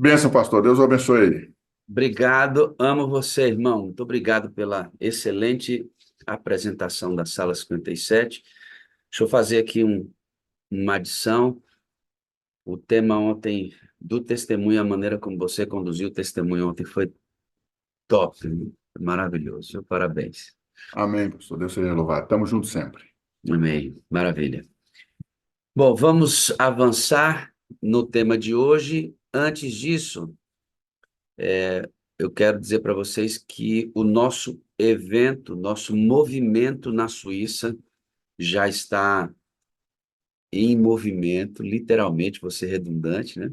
Bênção, pastor. Deus o abençoe. Obrigado, amo você, irmão. Muito obrigado pela excelente apresentação da Sala 57. Deixa eu fazer aqui uma adição. O tema ontem do testemunho, a maneira como você conduziu o testemunho ontem foi top, maravilhoso. Parabéns. Amém, pastor. Deus seja louvado. Tamo junto sempre. Amém. Maravilha. Bom, vamos avançar no tema de hoje. Antes disso, eu quero dizer para vocês que o nosso evento, nosso movimento na Suíça já está em movimento, literalmente, vou ser redundante, né?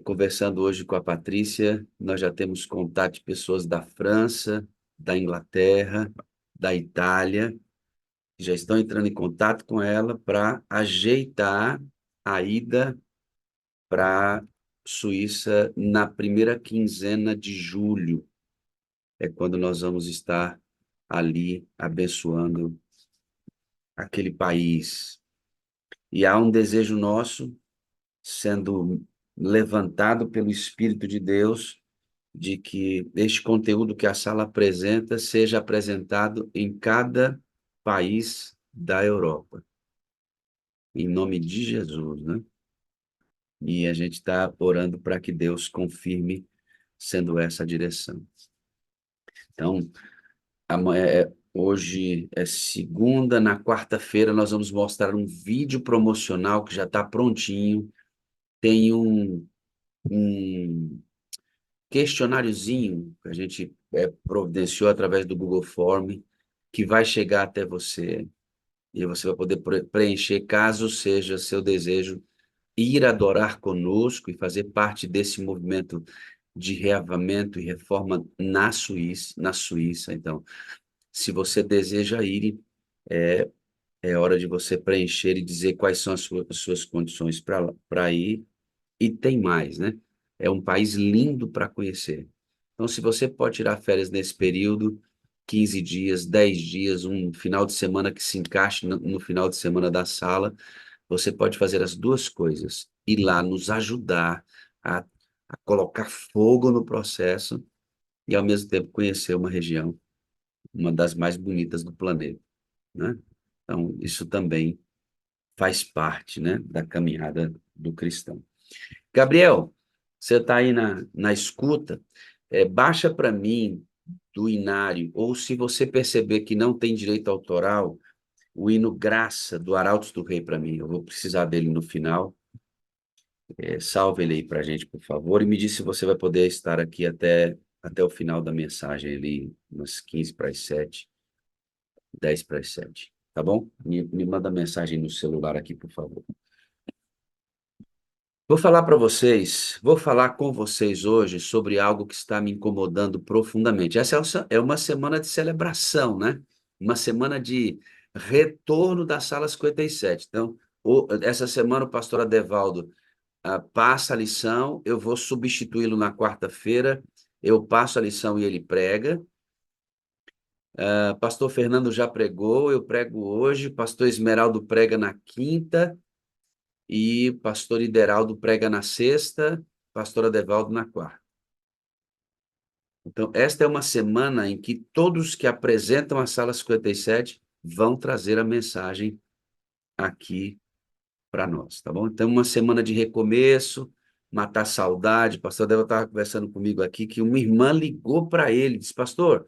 Conversando hoje com a Patrícia, nós já temos contato de pessoas da França, da Inglaterra, da Itália, que já estão entrando em contato com ela para ajeitar a ida para Suíça na primeira quinzena de julho. É quando nós vamos estar ali abençoando aquele país. E há um desejo nosso sendo levantado pelo Espírito de Deus de que este conteúdo que a sala apresenta seja apresentado em cada país da Europa, em nome de Jesus, né? E a gente está orando para que Deus confirme sendo essa a direção. Então, hoje é segunda, na quarta-feira nós vamos mostrar um vídeo promocional que já está prontinho. Tem um questionáriozinho que a gente providenciou através do Google Form, que vai chegar até você, e você vai poder preencher, caso seja seu desejo, ir adorar conosco e fazer parte desse movimento de reavamento e reforma na Suíça. Então, se você deseja ir, é, é hora de você preencher e dizer quais são as suas condições para ir. E tem mais, né? É um país lindo para conhecer. Então, se você pode tirar férias nesse período, 15 dias, 10 dias, um final de semana que se encaixe no final de semana da sala, você pode fazer as duas coisas. Ir lá nos ajudar a, a colocar fogo no processo e, ao mesmo tempo, conhecer uma região, uma das mais bonitas do planeta, né? Então, isso também faz parte, né, da caminhada do cristão. Gabriel, você está aí na escuta, baixa para mim do Inário, ou se você perceber que não tem direito autoral, o hino Graça, do Arautos do Rei para mim. Eu vou precisar dele no final. Salve ele aí para a gente, por favor, e me diz se você vai poder estar aqui até o final da mensagem, ali, umas 15 para as 7, 10 para as 7, tá bom? Me manda mensagem no celular aqui, por favor. Vou falar com vocês hoje sobre algo que está me incomodando profundamente. Essa é uma semana de celebração, né? Uma semana de retorno da Sala 57. Então, essa semana o pastor Adevaldo passa a lição, eu vou substituí-lo na quarta-feira, eu passo a lição e ele prega. Pastor Fernando já pregou, eu prego hoje, pastor Esmeraldo prega na quinta, e pastor Ideraldo prega na sexta, pastor Adevaldo na quarta. Então, esta é uma semana em que todos que apresentam a Sala 57 vão trazer a mensagem aqui para nós, tá bom? Então, uma semana de recomeço, matar saudade. O pastor Adevaldo estava conversando comigo aqui que uma irmã ligou para ele, disse, pastor,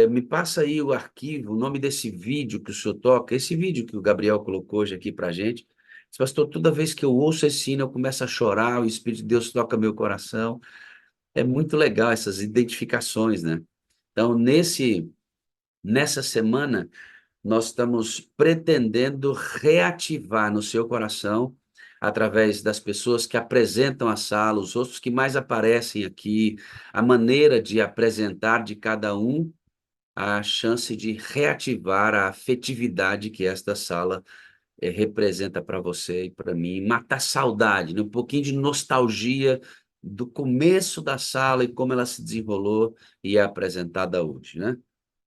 me passa aí o arquivo, o nome desse vídeo que o senhor toca, esse vídeo que o Gabriel colocou hoje aqui para a gente. Disse, pastor, toda vez que eu ouço esse hino, eu começo a chorar, o Espírito de Deus toca meu coração. É muito legal essas identificações, né? Então, nessa semana, nós estamos pretendendo reativar no seu coração, através das pessoas que apresentam a sala, os outros que mais aparecem aqui, a maneira de apresentar de cada um, a chance de reativar a afetividade que esta sala representa para você e para mim, matar saudade, né? Um pouquinho de nostalgia do começo da sala e como ela se desenrolou e é apresentada hoje, né?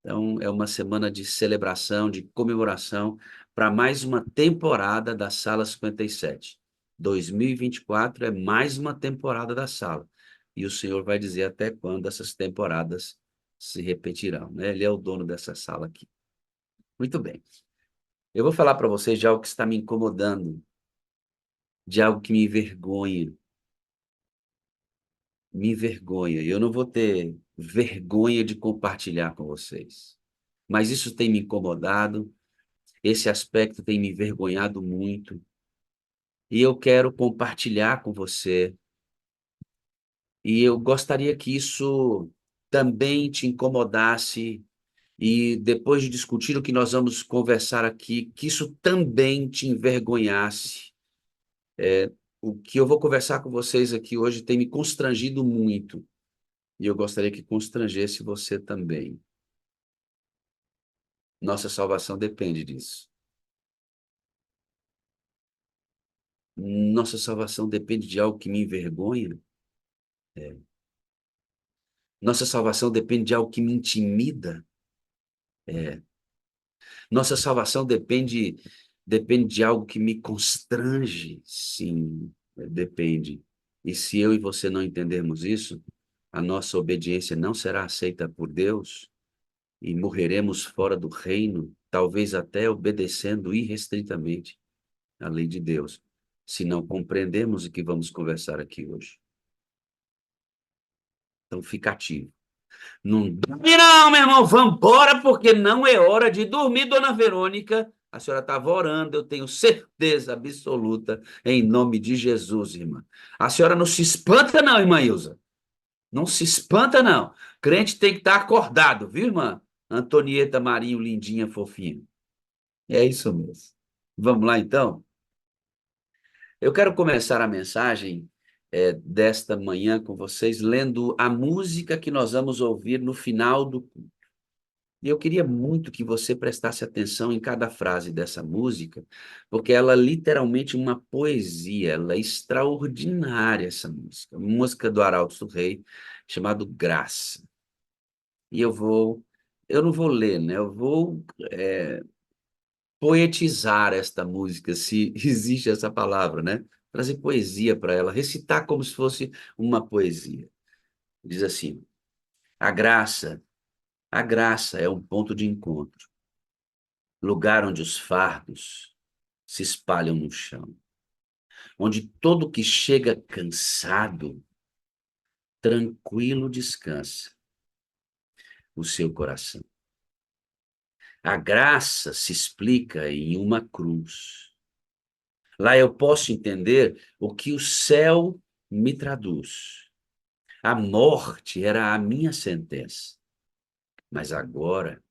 Então, é uma semana de celebração, de comemoração para mais uma temporada da Sala 57. 2024 é mais uma temporada da sala. E o Senhor vai dizer até quando essas temporadas se repetirão, né? Ele é o dono dessa sala aqui. Muito bem. Eu vou falar para vocês de algo que está me incomodando, de algo que me envergonha. Me envergonha. Eu não vou ter vergonha de compartilhar com vocês. Mas isso tem me incomodado, esse aspecto tem me envergonhado muito. E eu quero compartilhar com você. E eu gostaria que isso também te incomodasse. E depois de discutir o que nós vamos conversar aqui, que isso também te envergonhasse. O que eu vou conversar com vocês aqui hoje tem me constrangido muito. E eu gostaria que constrangesse você também. Nossa salvação depende disso. Nossa salvação depende de algo que me envergonha. É. Nossa salvação depende de algo que me intimida. É. Nossa salvação depende de algo que me constrange. Sim, depende. E se eu e você não entendermos isso, a nossa obediência não será aceita por Deus e morreremos fora do reino, talvez até obedecendo irrestritamente a lei de Deus, se não compreendemos o que vamos conversar aqui hoje. Então, fica ativo. Não dorme não, meu irmão, vamos embora, porque não é hora de dormir, dona Verônica. A senhora estava orando, eu tenho certeza absoluta, em nome de Jesus, irmã. A senhora não se espanta não, irmã Ilza. Não se espanta não. Crente tem que estar acordado, viu, irmã? Antonieta Marinho, lindinha, fofinha. É isso mesmo. Vamos lá, então? Eu quero começar a mensagem desta manhã com vocês, lendo a música que nós vamos ouvir no final do culto. E eu queria muito que você prestasse atenção em cada frase dessa música, porque ela é literalmente uma poesia, ela é extraordinária, essa música. Uma música do Arauto do Rei, chamado Graça. E eu não vou ler, né? Eu vou poetizar esta música, se existe essa palavra, né? Trazer poesia para ela, recitar como se fosse uma poesia. Diz assim: a graça é um ponto de encontro, lugar onde os fardos se espalham no chão, onde todo que chega cansado, tranquilo descansa o seu coração. A graça se explica em uma cruz. Lá eu posso entender o que o céu me traduz. A morte era a minha sentença, mas agora,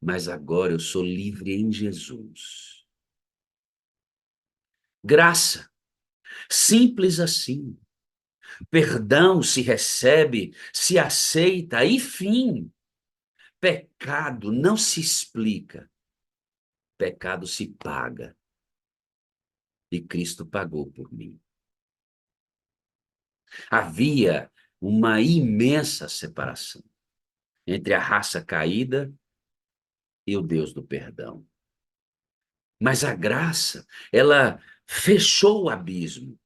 mas agora eu sou livre em Jesus. Graça, simples assim. Perdão se recebe, se aceita e fim. Pecado não se explica, pecado se paga. E Cristo pagou por mim. Havia uma imensa separação entre a raça caída e o Deus do perdão. Mas a graça, ela fechou o abismo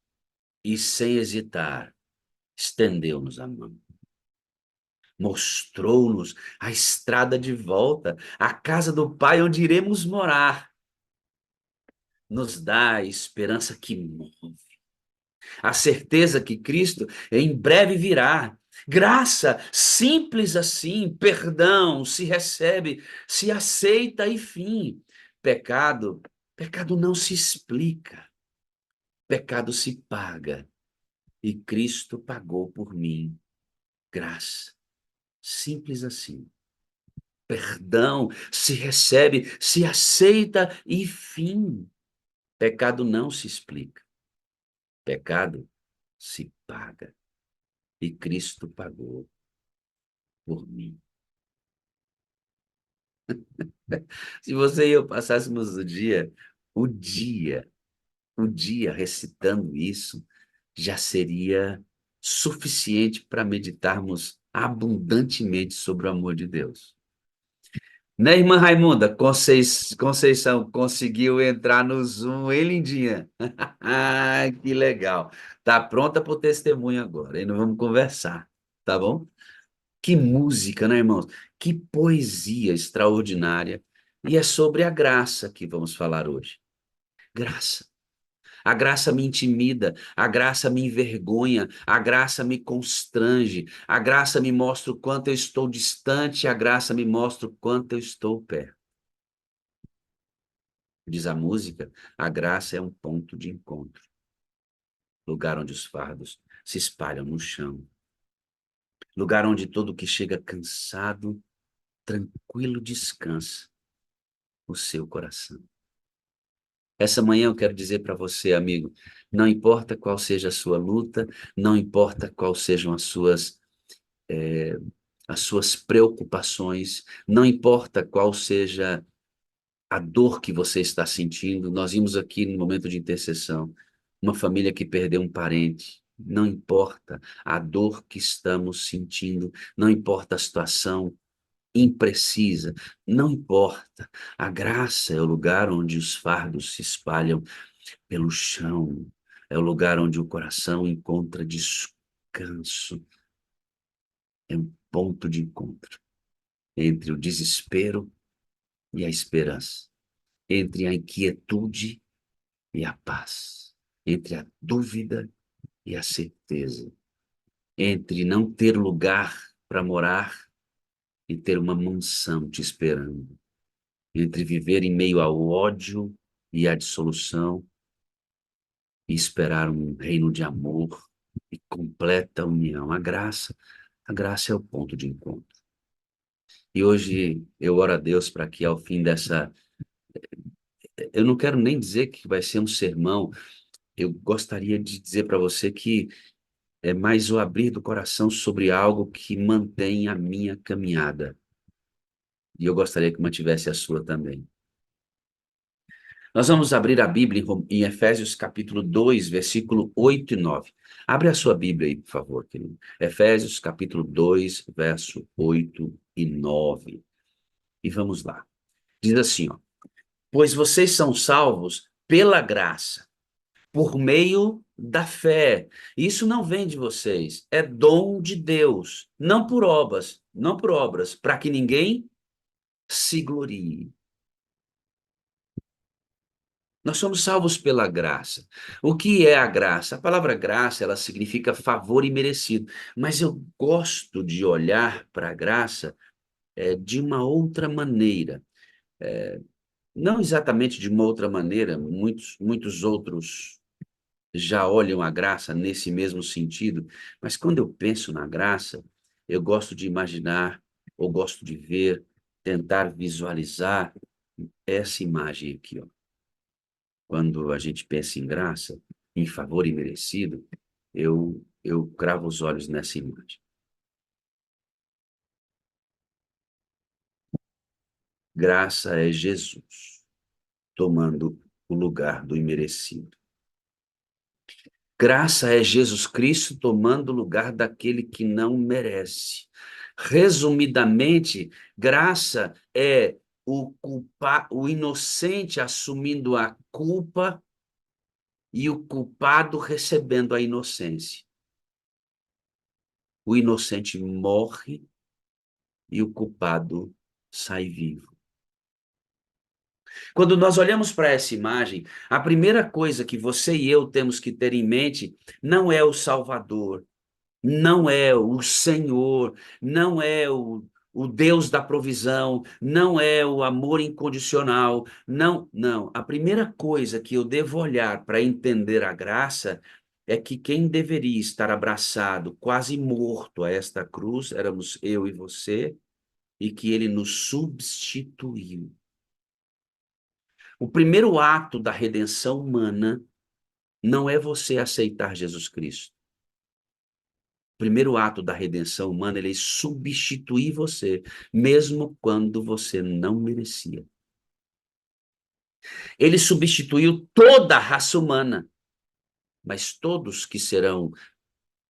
e, sem hesitar, estendeu-nos a mão. Mostrou-nos a estrada de volta, a casa do Pai onde iremos morar. Nos dá a esperança que move, a certeza que Cristo em breve virá. Graça, simples assim, perdão, se recebe, se aceita e fim. Pecado não se explica, pecado se paga. E Cristo pagou por mim. Graça, simples assim. Perdão se recebe, se aceita e fim. Pecado não se explica, pecado se paga. E Cristo pagou por mim. Se você e eu passássemos o dia, o dia recitando isso, já seria suficiente para meditarmos abundantemente sobre o amor de Deus. Né, irmã Raimunda? Conceição conseguiu entrar no Zoom, hein, lindinha? Ah, que legal. Tá pronta para o testemunho agora, e nós vamos conversar, tá bom? Que música, né, irmãos? Que poesia extraordinária. E é sobre a graça que vamos falar hoje. Graça. A graça me intimida, a graça me envergonha, a graça me constrange, a graça me mostra o quanto eu estou distante, a graça me mostra o quanto eu estou perto. Diz a música, a graça é um ponto de encontro, lugar onde os fardos se espalham no chão, lugar onde todo que chega cansado, tranquilo descansa o seu coração. Essa manhã eu quero dizer para você, amigo, não importa qual seja a sua luta, não importa quais sejam as suas preocupações, não importa qual seja a dor que você está sentindo. Nós vimos aqui no momento de intercessão, uma família que perdeu um parente. Não importa a dor que estamos sentindo, não importa a situação imprecisa, não importa. A graça é o lugar onde os fardos se espalham pelo chão, é o lugar onde o coração encontra descanso, é um ponto de encontro entre o desespero e a esperança, entre a inquietude e a paz, entre a dúvida e a certeza, entre não ter lugar para morar e ter uma mansão te esperando, entre viver em meio ao ódio e à dissolução e esperar um reino de amor e completa união. A graça é o ponto de encontro. E hoje eu oro a Deus para que ao fim dessa, eu não quero nem dizer que vai ser um sermão, eu gostaria de dizer para você que é mais o abrir do coração sobre algo que mantém a minha caminhada. E eu gostaria que mantivesse a sua também. Nós vamos abrir a Bíblia em Efésios capítulo 2, versículo 8 e 9. Abre a sua Bíblia aí, por favor, querido. Efésios capítulo 2, verso 8 e 9. E vamos lá. Diz assim, ó: pois vocês são salvos pela graça, por meio da fé. Isso não vem de vocês, é dom de Deus, não por obras, para que ninguém se glorie. Nós somos salvos pela graça. O que é a graça? A palavra graça, ela significa favor imerecido, mas eu gosto de olhar para a graça de uma outra maneira. Não exatamente de uma outra maneira, muitos outros já olham a graça nesse mesmo sentido, mas quando eu penso na graça, eu gosto de imaginar, ou gosto de ver, tentar visualizar essa imagem aqui, ó. Quando a gente pensa em graça, em favor imerecido, eu cravo os olhos nessa imagem. Graça é Jesus tomando o lugar do imerecido. Graça é Jesus Cristo tomando o lugar daquele que não merece. Resumidamente, graça é o inocente assumindo a culpa e o culpado recebendo a inocência. O inocente morre e o culpado sai vivo. Quando nós olhamos para essa imagem, a primeira coisa que você e eu temos que ter em mente não é o Salvador, não é o Senhor, não é o Deus da provisão, não é o amor incondicional, não, não. A primeira coisa que eu devo olhar para entender a graça é que quem deveria estar abraçado, quase morto a esta cruz, éramos eu e você, e que ele nos substituiu. O primeiro ato da redenção humana não é você aceitar Jesus Cristo. O primeiro ato da redenção humana, ele é substituir você, mesmo quando você não merecia. Ele substituiu toda a raça humana, mas todos que serão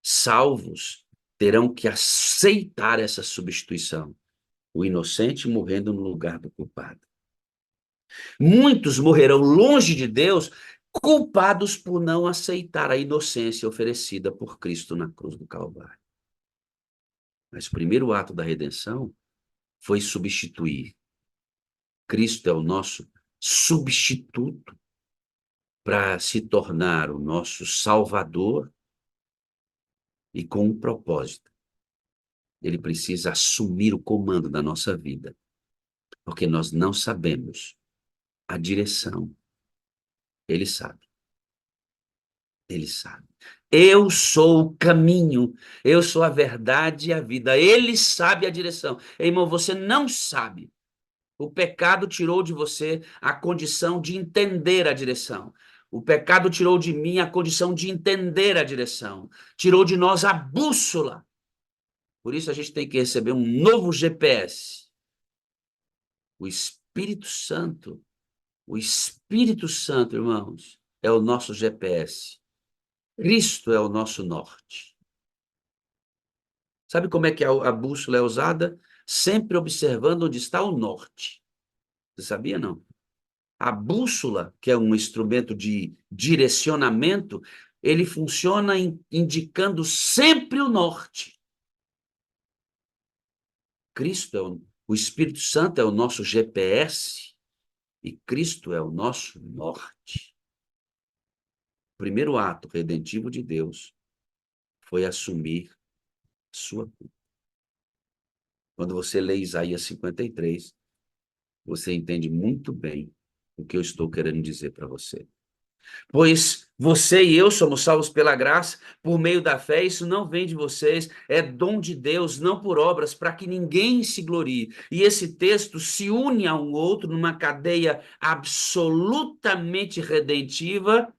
salvos terão que aceitar essa substituição. O inocente morrendo no lugar do culpado. Muitos morrerão longe de Deus, culpados por não aceitar a inocência oferecida por Cristo na cruz do Calvário. Mas o primeiro ato da redenção foi substituir. Cristo é o nosso substituto para se tornar o nosso Salvador e com um propósito. Ele precisa assumir o comando da nossa vida, porque nós não sabemos a direção. Ele sabe. Ele sabe. Eu sou o caminho, eu sou a verdade e a vida. Ele sabe a direção. Irmão, você não sabe. O pecado tirou de você a condição de entender a direção. O pecado tirou de mim a condição de entender a direção. Tirou de nós a bússola. Por isso a gente tem que receber um novo GPS. O Espírito Santo. O Espírito Santo, irmãos, é o nosso GPS. Cristo é o nosso norte. Sabe como é que a bússola é usada? Sempre observando onde está o norte. Você sabia, não? A bússola, que é um instrumento de direcionamento, ele funciona indicando sempre o norte. Cristo o Espírito Santo é o nosso GPS e Cristo é o nosso norte. O primeiro ato redentivo de Deus foi assumir sua culpa. Quando você lê Isaías 53, você entende muito bem o que eu estou querendo dizer para você. Pois você e eu somos salvos pela graça, por meio da fé, isso não vem de vocês, é dom de Deus, não por obras, para que ninguém se glorie. E esse texto se une a um outro numa cadeia absolutamente redentiva,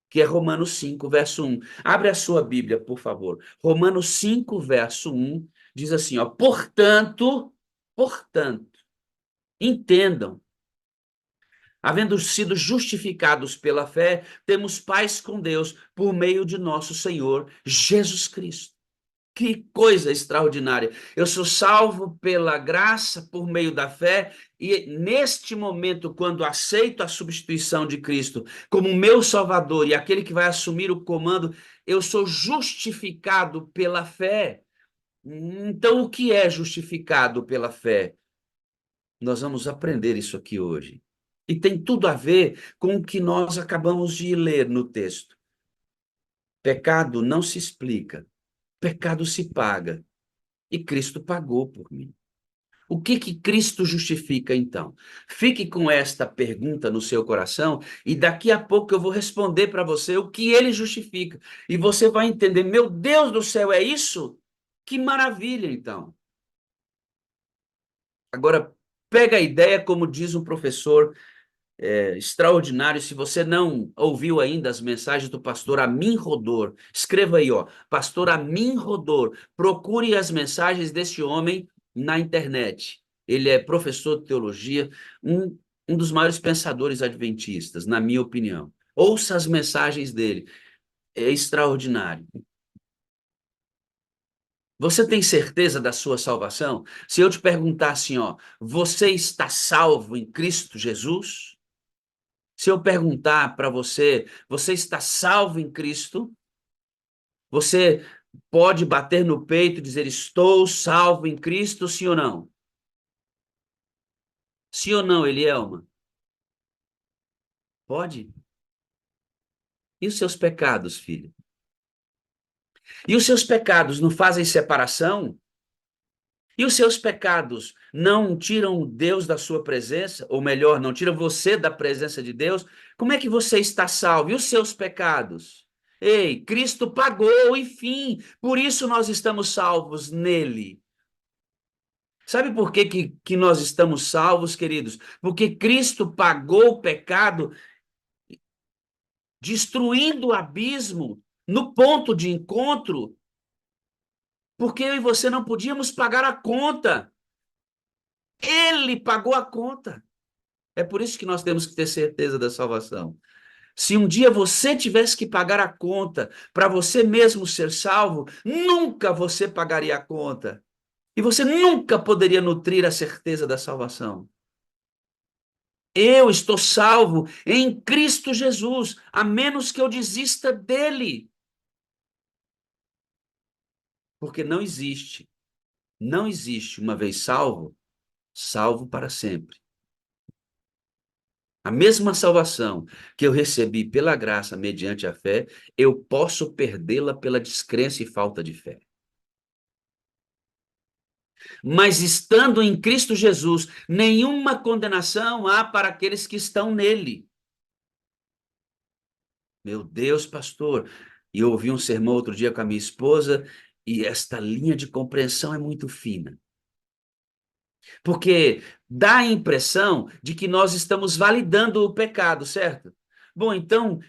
que é Romanos 5, verso 1. Abre a sua Bíblia, por favor. Romanos 5, verso 1, diz assim, ó, portanto, entendam, havendo sido justificados pela fé, temos paz com Deus por meio de nosso Senhor Jesus Cristo. Que coisa extraordinária! Eu sou salvo pela graça por meio da fé e neste momento, quando aceito a substituição de Cristo como meu Salvador e aquele que vai assumir o comando, eu sou justificado pela fé. Então, o que é justificado pela fé? Nós vamos aprender isso aqui hoje. E tem tudo a ver com o que nós acabamos de ler no texto. Pecado não se explica, pecado se paga. E Cristo pagou por mim. O que que Cristo justifica, então? Fique com esta pergunta no seu coração e daqui a pouco eu vou responder para você o que ele justifica. E você vai entender, meu Deus do céu, é isso? Que maravilha, então. Agora, pega a ideia, como diz um professor extraordinário. Se você não ouviu ainda as mensagens do pastor Amin Rodor, escreva aí, ó, pastor Amin Rodor, procure as mensagens desse homem na internet. Ele é professor de teologia, um dos maiores pensadores adventistas, na minha opinião. Ouça as mensagens dele, é extraordinário. Você tem certeza da sua salvação? Se eu te perguntar assim, ó, você está salvo em Cristo Jesus? Se eu perguntar para você, você está salvo em Cristo? Você pode bater no peito e dizer, estou salvo em Cristo, sim ou não? Sim ou não, Elielma? Pode? E os seus pecados, filho? E os seus pecados não fazem separação? E os seus pecados não tiram Deus da sua presença? Ou melhor, não tiram você da presença de Deus? Como é que você está salvo? E os seus pecados? Ei, Cristo pagou, enfim, por isso nós estamos salvos nele. Sabe por que nós estamos salvos, queridos? Porque Cristo pagou o pecado, destruindo o abismo no ponto de encontro, porque eu e você não podíamos pagar a conta. Ele pagou a conta. É por isso que nós temos que ter certeza da salvação. Se um dia você tivesse que pagar a conta para você mesmo ser salvo, nunca você pagaria a conta. E você nunca poderia nutrir a certeza da salvação. Eu estou salvo em Cristo Jesus, a menos que eu desista dele. Porque não existe uma vez salvo, salvo para sempre. A mesma salvação que eu recebi pela graça mediante a fé, eu posso perdê-la pela descrença e falta de fé. Mas estando em Cristo Jesus, nenhuma condenação há para aqueles que estão nele. Meu Deus, pastor. E eu ouvi um sermão outro dia com a minha esposa, e esta linha de compreensão é muito fina. Porque dá a impressão de que nós estamos validando o pecado, certo? Bom, então,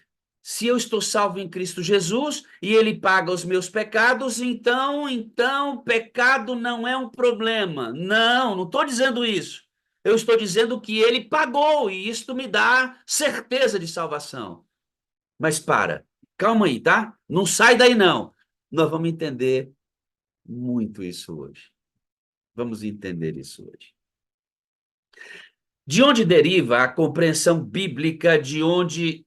se eu estou salvo em Cristo Jesus e ele paga os meus pecados, então pecado não é um problema. Não estou dizendo isso. Eu estou dizendo que ele pagou e isto me dá certeza de salvação. Mas calma aí, tá? Não sai daí não. Nós vamos entender muito isso hoje. Vamos entender isso hoje. De onde deriva a compreensão bíblica de onde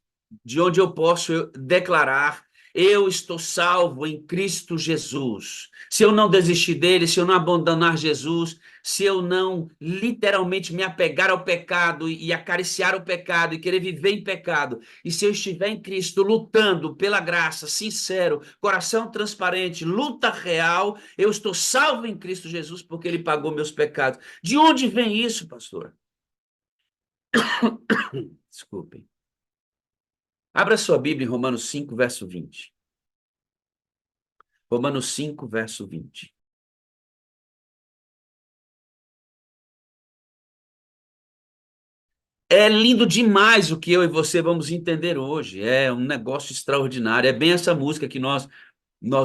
eu posso declarar eu estou salvo em Cristo Jesus? Se eu não desistir dele, se eu não abandonar Jesus, se eu não literalmente me apegar ao pecado e acariciar o pecado e querer viver em pecado, e se eu estiver em Cristo lutando pela graça, sincero, coração transparente, luta real, eu estou salvo em Cristo Jesus porque ele pagou meus pecados. De onde vem isso, pastor? Desculpem. Abra sua Bíblia em Romanos 5, verso 20. Romanos 5, verso 20. É lindo demais o que eu e você vamos entender hoje. É um negócio extraordinário. É bem essa música que nós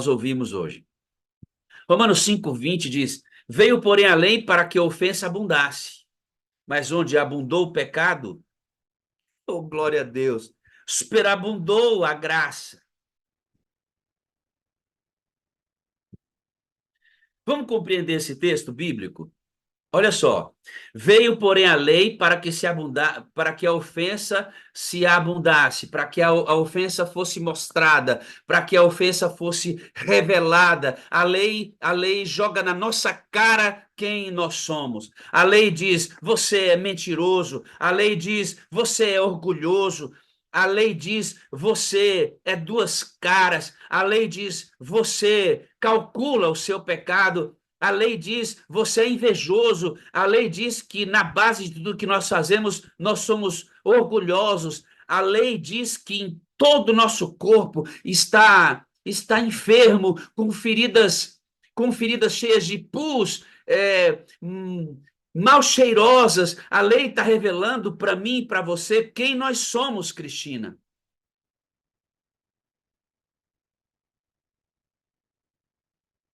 ouvimos hoje. Romanos 5, 20 diz: Veio, porém, a lei para que a ofensa abundasse. Mas onde abundou o pecado, oh, glória a Deus, superabundou a graça. Vamos compreender esse texto bíblico? Olha só, veio, porém, a lei para que a ofensa se abundasse, para que a ofensa fosse mostrada, para que a ofensa fosse revelada. A lei joga na nossa cara quem nós somos. A lei diz, você é mentiroso. A lei diz, você é orgulhoso. A lei diz, você é duas caras. A lei diz, você calcula o seu pecado. A lei diz, você é invejoso. A lei diz que na base de tudo que nós fazemos, nós somos orgulhosos. A lei diz que em todo o nosso corpo está enfermo, com feridas cheias de pus, mal cheirosas. A lei está revelando para mim e para você quem nós somos, Cristina.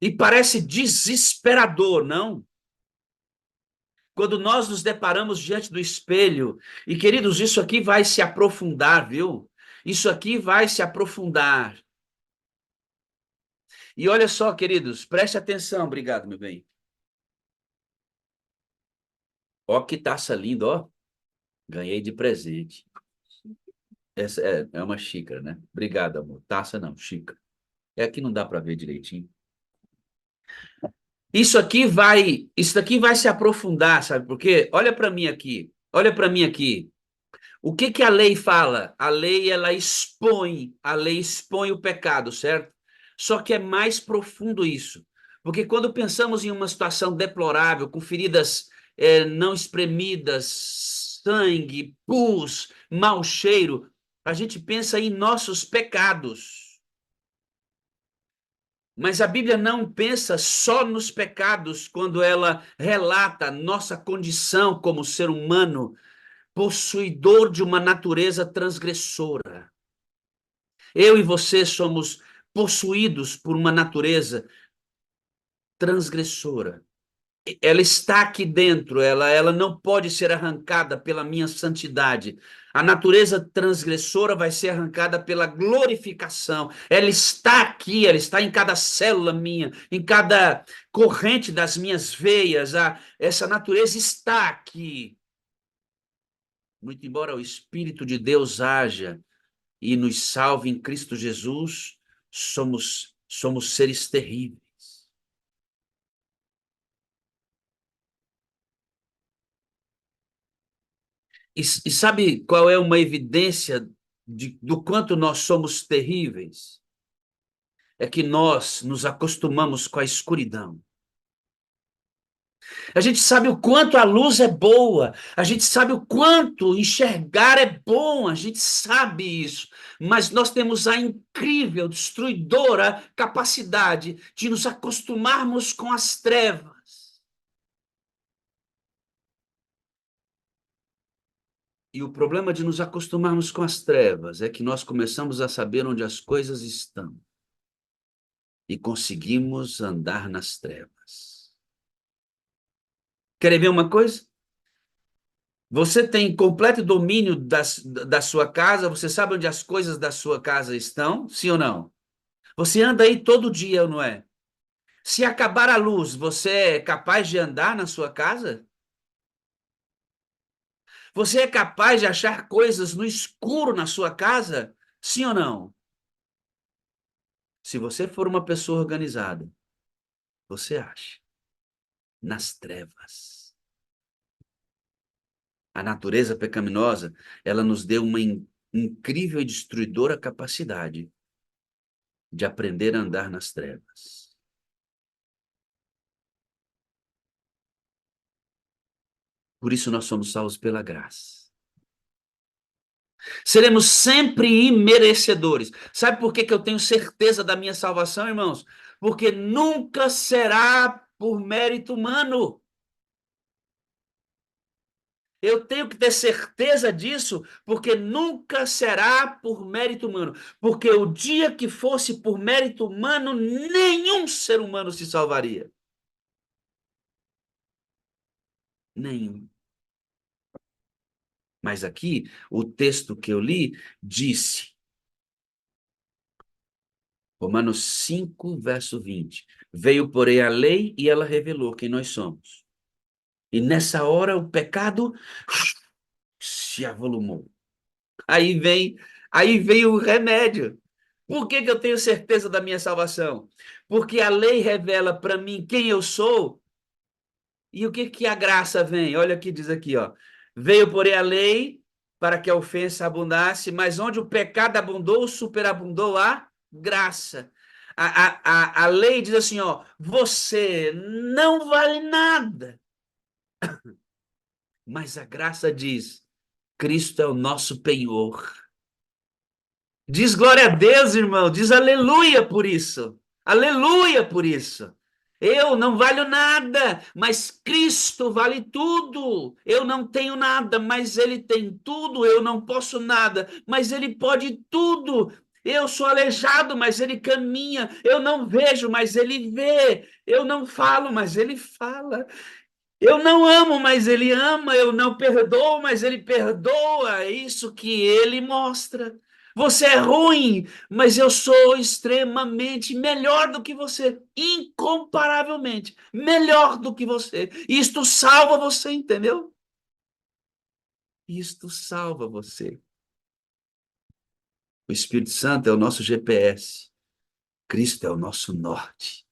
E parece desesperador, não? Quando nós nos deparamos diante do espelho, e queridos, isso aqui vai se aprofundar, viu? Isso aqui vai se aprofundar. E olha só, queridos, preste atenção, obrigado, meu bem. Ó que taça linda, ó. Ganhei de presente. Essa é uma xícara, né? Obrigado, amor. Taça não, xícara. É que não dá para ver direitinho. Isso aqui vai se aprofundar, sabe por quê? Olha para mim aqui. Olha para mim aqui. O que a lei fala? A lei expõe o pecado, certo? Só que é mais profundo isso. Porque quando pensamos em uma situação deplorável, com feridas não espremidas, sangue, pus, mau cheiro, a gente pensa em nossos pecados. Mas a Bíblia não pensa só nos pecados quando ela relata nossa condição como ser humano possuidor de uma natureza transgressora. Eu e você somos possuídos por uma natureza transgressora. ela está aqui dentro, ela não pode ser arrancada pela minha santidade. A natureza transgressora vai ser arrancada pela glorificação. Ela está aqui, ela está em cada célula minha, em cada corrente das minhas veias. Essa natureza está aqui. Muito embora o Espírito de Deus haja e nos salve em Cristo Jesus, somos seres terríveis. E sabe qual é uma evidência do quanto nós somos terríveis? É que nós nos acostumamos com a escuridão. A gente sabe o quanto a luz é boa, a gente sabe o quanto enxergar é bom, a gente sabe isso, mas nós temos a incrível, destruidora capacidade de nos acostumarmos com as trevas. E o problema de nos acostumarmos com as trevas é que nós começamos a saber onde as coisas estão e conseguimos andar nas trevas. Querem ver uma coisa? Você tem completo domínio da sua casa, você sabe onde as coisas da sua casa estão, sim ou não? Você anda aí todo dia, não é? Se acabar a luz, você é capaz de andar na sua casa? Você é capaz de achar coisas no escuro na sua casa, sim ou não? Se você for uma pessoa organizada, você acha nas trevas. A natureza pecaminosa, ela nos deu uma incrível e destruidora capacidade de aprender a andar nas trevas. Por isso nós somos salvos pela graça. Seremos sempre imerecedores. Sabe por que eu tenho certeza da minha salvação, irmãos? Porque nunca será por mérito humano. Eu tenho que ter certeza disso, porque nunca será por mérito humano. Porque o dia que fosse por mérito humano, nenhum ser humano se salvaria. Nenhum. Mas aqui, o texto que eu li disse, Romanos 5, verso 20: veio, porém, a lei e ela revelou quem nós somos. E nessa hora o pecado se avolumou. Aí vem, aí vem o remédio. Por que eu tenho certeza da minha salvação? Porque a lei revela para mim quem eu sou. E o que a graça vem? Olha o que diz aqui, ó. Veio, porém, a lei para que a ofensa abundasse, mas onde o pecado abundou, superabundou a graça. A lei diz assim, ó, você não vale nada. Mas a graça diz, Cristo é o nosso penhor. Diz glória a Deus, irmão. Diz aleluia por isso. Aleluia por isso. Eu não valho nada, mas Cristo vale tudo. Eu não tenho nada, mas Ele tem tudo. Eu não posso nada, mas Ele pode tudo. Eu sou aleijado, mas Ele caminha. Eu não vejo, mas Ele vê. Eu não falo, mas Ele fala. Eu não amo, mas Ele ama. Eu não perdoo, mas Ele perdoa. É isso que Ele mostra. Você é ruim, mas eu sou extremamente melhor do que você, incomparavelmente melhor do que você. Isto salva você, entendeu? Isto salva você. O Espírito Santo é o nosso GPS. Cristo é o nosso norte.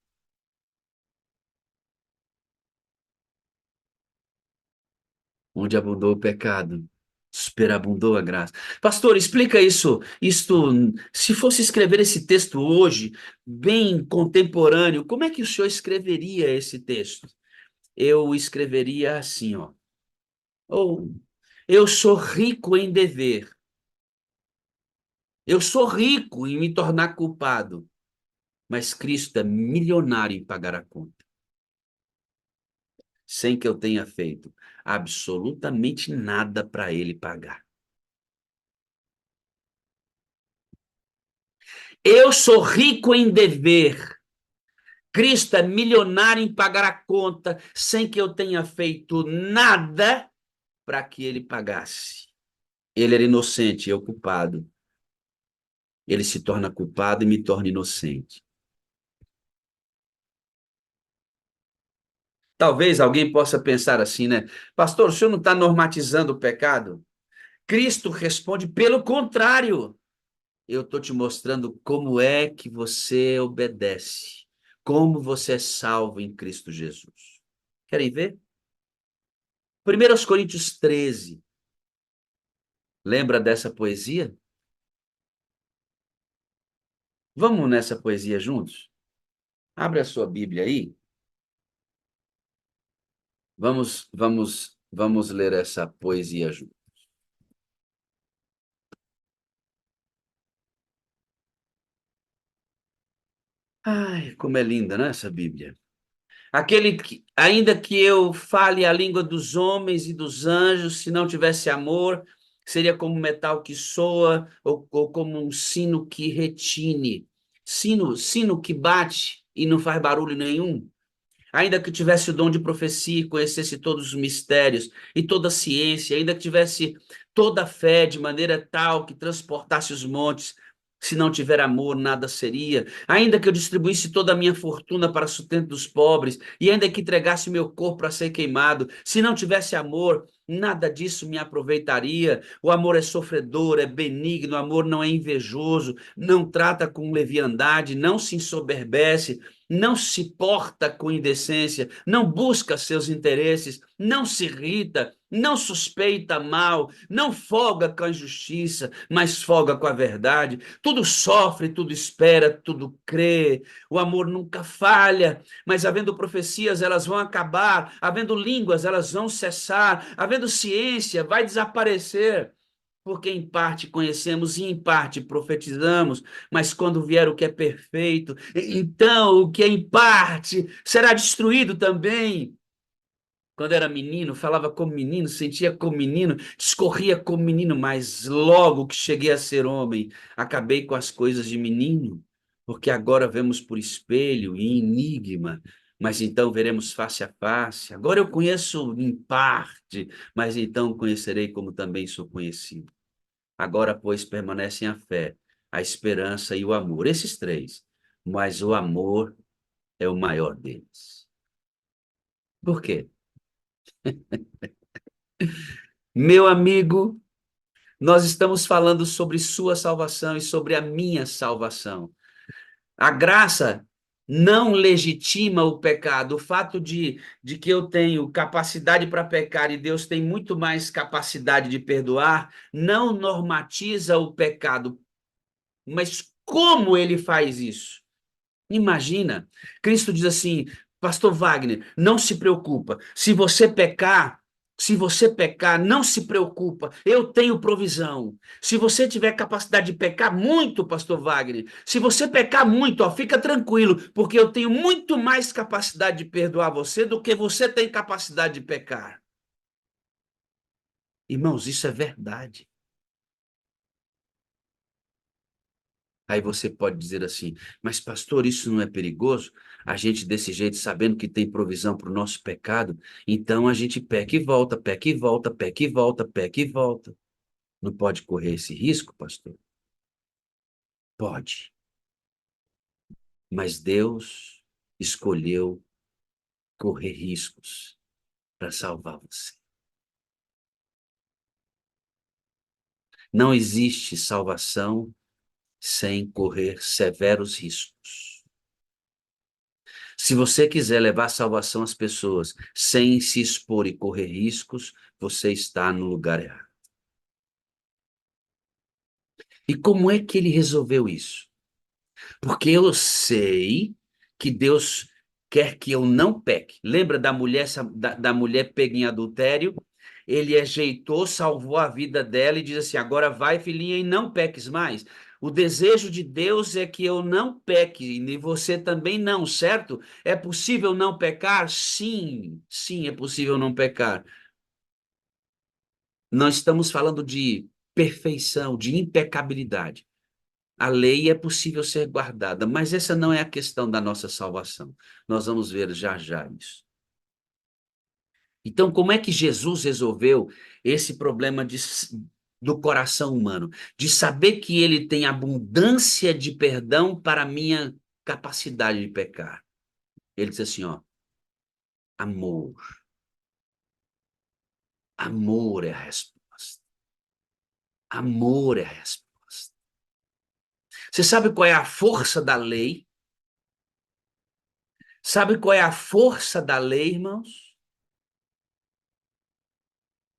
Onde abundou o pecado, superabundou a graça. Pastor, explica isso. Isto, se fosse escrever esse texto hoje, bem contemporâneo, como é que o senhor escreveria esse texto? Eu escreveria assim, ó. Ou eu sou rico em dever. Eu sou rico em me tornar culpado, mas Cristo é milionário em pagar a conta, sem que eu tenha feito absolutamente nada para ele pagar. Eu sou rico em dever. Cristo é milionário em pagar a conta sem que eu tenha feito nada para que ele pagasse. Ele era inocente, eu culpado. Ele se torna culpado e me torna inocente. Talvez alguém possa pensar assim, né? Pastor, o senhor não está normatizando o pecado? Cristo responde, pelo contrário. Eu estou te mostrando como é que você obedece, como você é salvo em Cristo Jesus. Querem ver? 1 Coríntios 13. Lembra dessa poesia? Vamos nessa poesia juntos? Abre a sua Bíblia aí. Vamos ler essa poesia juntos. Ai, como é linda, né, essa Bíblia? Aquele que, ainda que eu fale a língua dos homens e dos anjos, se não tivesse amor, seria como metal que soa ou como um sino que retine. Sino que bate e não faz barulho nenhum. Ainda que tivesse o dom de profecia e conhecesse todos os mistérios e toda a ciência, ainda que tivesse toda a fé de maneira tal que transportasse os montes, se não tiver amor, nada seria. Ainda que eu distribuísse toda a minha fortuna para sustento dos pobres, e ainda que entregasse meu corpo para ser queimado, se não tivesse amor, nada disso me aproveitaria. O amor é sofredor, é benigno, o amor não é invejoso, não trata com leviandade, não se ensoberbece, não se porta com indecência, não busca seus interesses, não se irrita, não suspeita mal, não folga com a injustiça, mas folga com a verdade. Tudo sofre, tudo espera, tudo crê. O amor nunca falha, mas havendo profecias, elas vão acabar, havendo línguas, elas vão cessar, havendo ciência, vai desaparecer. Porque em parte conhecemos e em parte profetizamos, mas quando vier o que é perfeito, então o que é em parte será destruído também. Quando era menino, falava como menino, sentia como menino, discorria como menino, mas logo que cheguei a ser homem, acabei com as coisas de menino, porque agora vemos por espelho e enigma, mas então veremos face a face. Agora eu conheço em parte, mas então conhecerei como também sou conhecido. Agora, pois, permanecem a fé, a esperança e o amor, esses três, mas o amor é o maior deles. Por quê? Meu amigo, nós estamos falando sobre sua salvação e sobre a minha salvação. A graça não legitima o pecado. O fato de que eu tenho capacidade para pecar e Deus tem muito mais capacidade de perdoar, não normatiza o pecado. Mas como ele faz isso? Imagina, Cristo diz assim, Pastor Wagner, não se preocupa. Se você pecar, não se preocupa. Eu tenho provisão. Se você tiver capacidade de pecar muito, Pastor Wagner, se você pecar muito, ó, fica tranquilo, porque eu tenho muito mais capacidade de perdoar você do que você tem capacidade de pecar. Irmãos, isso é verdade. Aí você pode dizer assim, mas pastor, isso não é perigoso? A gente desse jeito, sabendo que tem provisão para o nosso pecado, então a gente peca e volta, peca e volta, peca e volta, peca e volta. Não pode correr esse risco, pastor? Pode. Mas Deus escolheu correr riscos para salvar você. Não existe salvação sem correr severos riscos. Se você quiser levar salvação às pessoas sem se expor e correr riscos, você está no lugar errado. E como é que ele resolveu isso? Porque eu sei que Deus quer que eu não peque. Lembra da mulher pega em adultério? Ele ajeitou, salvou a vida dela e diz assim: agora vai, filhinha, e não peques mais. O desejo de Deus é que eu não peque, e você também não, certo? É possível não pecar? Sim, sim, é possível não pecar. Nós estamos falando de perfeição, de impecabilidade. A lei é possível ser guardada, mas essa não é a questão da nossa salvação. Nós vamos ver já já isso. Então, como é que Jesus resolveu esse problema do coração humano? De saber que ele tem abundância de perdão para a minha capacidade de pecar. Ele diz assim, ó, amor. Amor é a resposta. Amor é a resposta. Você sabe qual é a força da lei? Sabe qual é a força da lei, irmãos?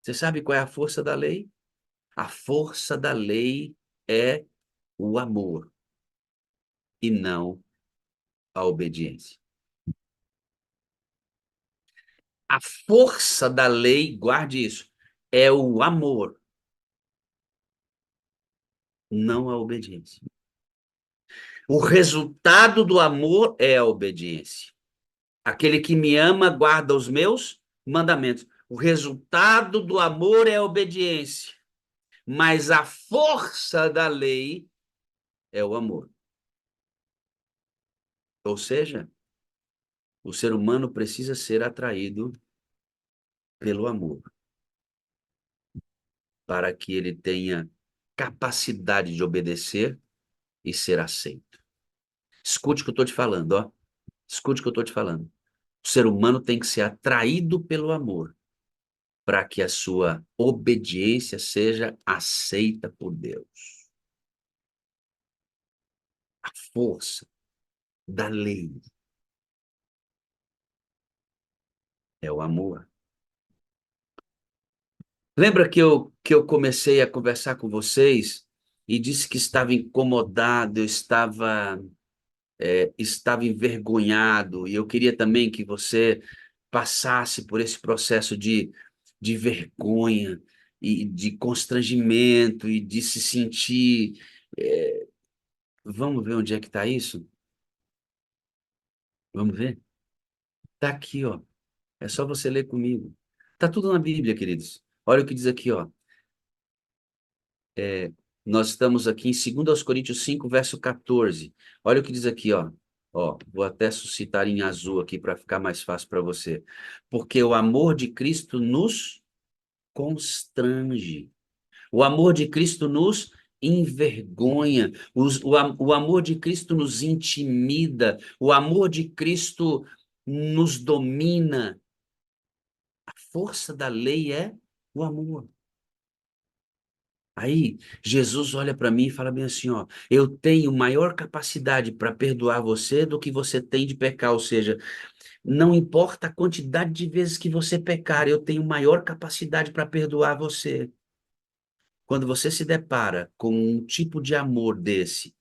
Você sabe qual é a força da lei? A força da lei é o amor e não a obediência. A força da lei, guarde isso, é o amor, não a obediência. O resultado do amor é a obediência. Aquele que me ama guarda os meus mandamentos. O resultado do amor é a obediência, mas a força da lei é o amor. Ou seja, o ser humano precisa ser atraído pelo amor, para que ele tenha capacidade de obedecer e ser aceito. Escute o que eu estou te falando, ó. Escute o que eu estou te falando. O ser humano tem que ser atraído pelo amor, para que a sua obediência seja aceita por Deus. A força da lei é o amor. Lembra que eu comecei a conversar com vocês e disse que estava incomodado, eu estava envergonhado, e eu queria também que você passasse por esse processo de vergonha e de constrangimento e de se sentir. Vamos ver onde é que está isso? Vamos ver? Está aqui, ó. É só você ler comigo. Está tudo na Bíblia, queridos. Olha o que diz aqui, ó. Nós estamos aqui em 2 Coríntios 5, verso 14. Olha o que diz aqui, ó. Ó, vou até suscitar em azul aqui para ficar mais fácil para você. Porque o amor de Cristo nos constrange. O amor de Cristo nos envergonha. O amor de Cristo nos intimida. O amor de Cristo nos domina. A força da lei é o amor. Aí, Jesus olha para mim e fala bem assim, ó, eu tenho maior capacidade para perdoar você do que você tem de pecar, ou seja, não importa a quantidade de vezes que você pecar, eu tenho maior capacidade para perdoar você. Quando você se depara com um tipo de amor desse,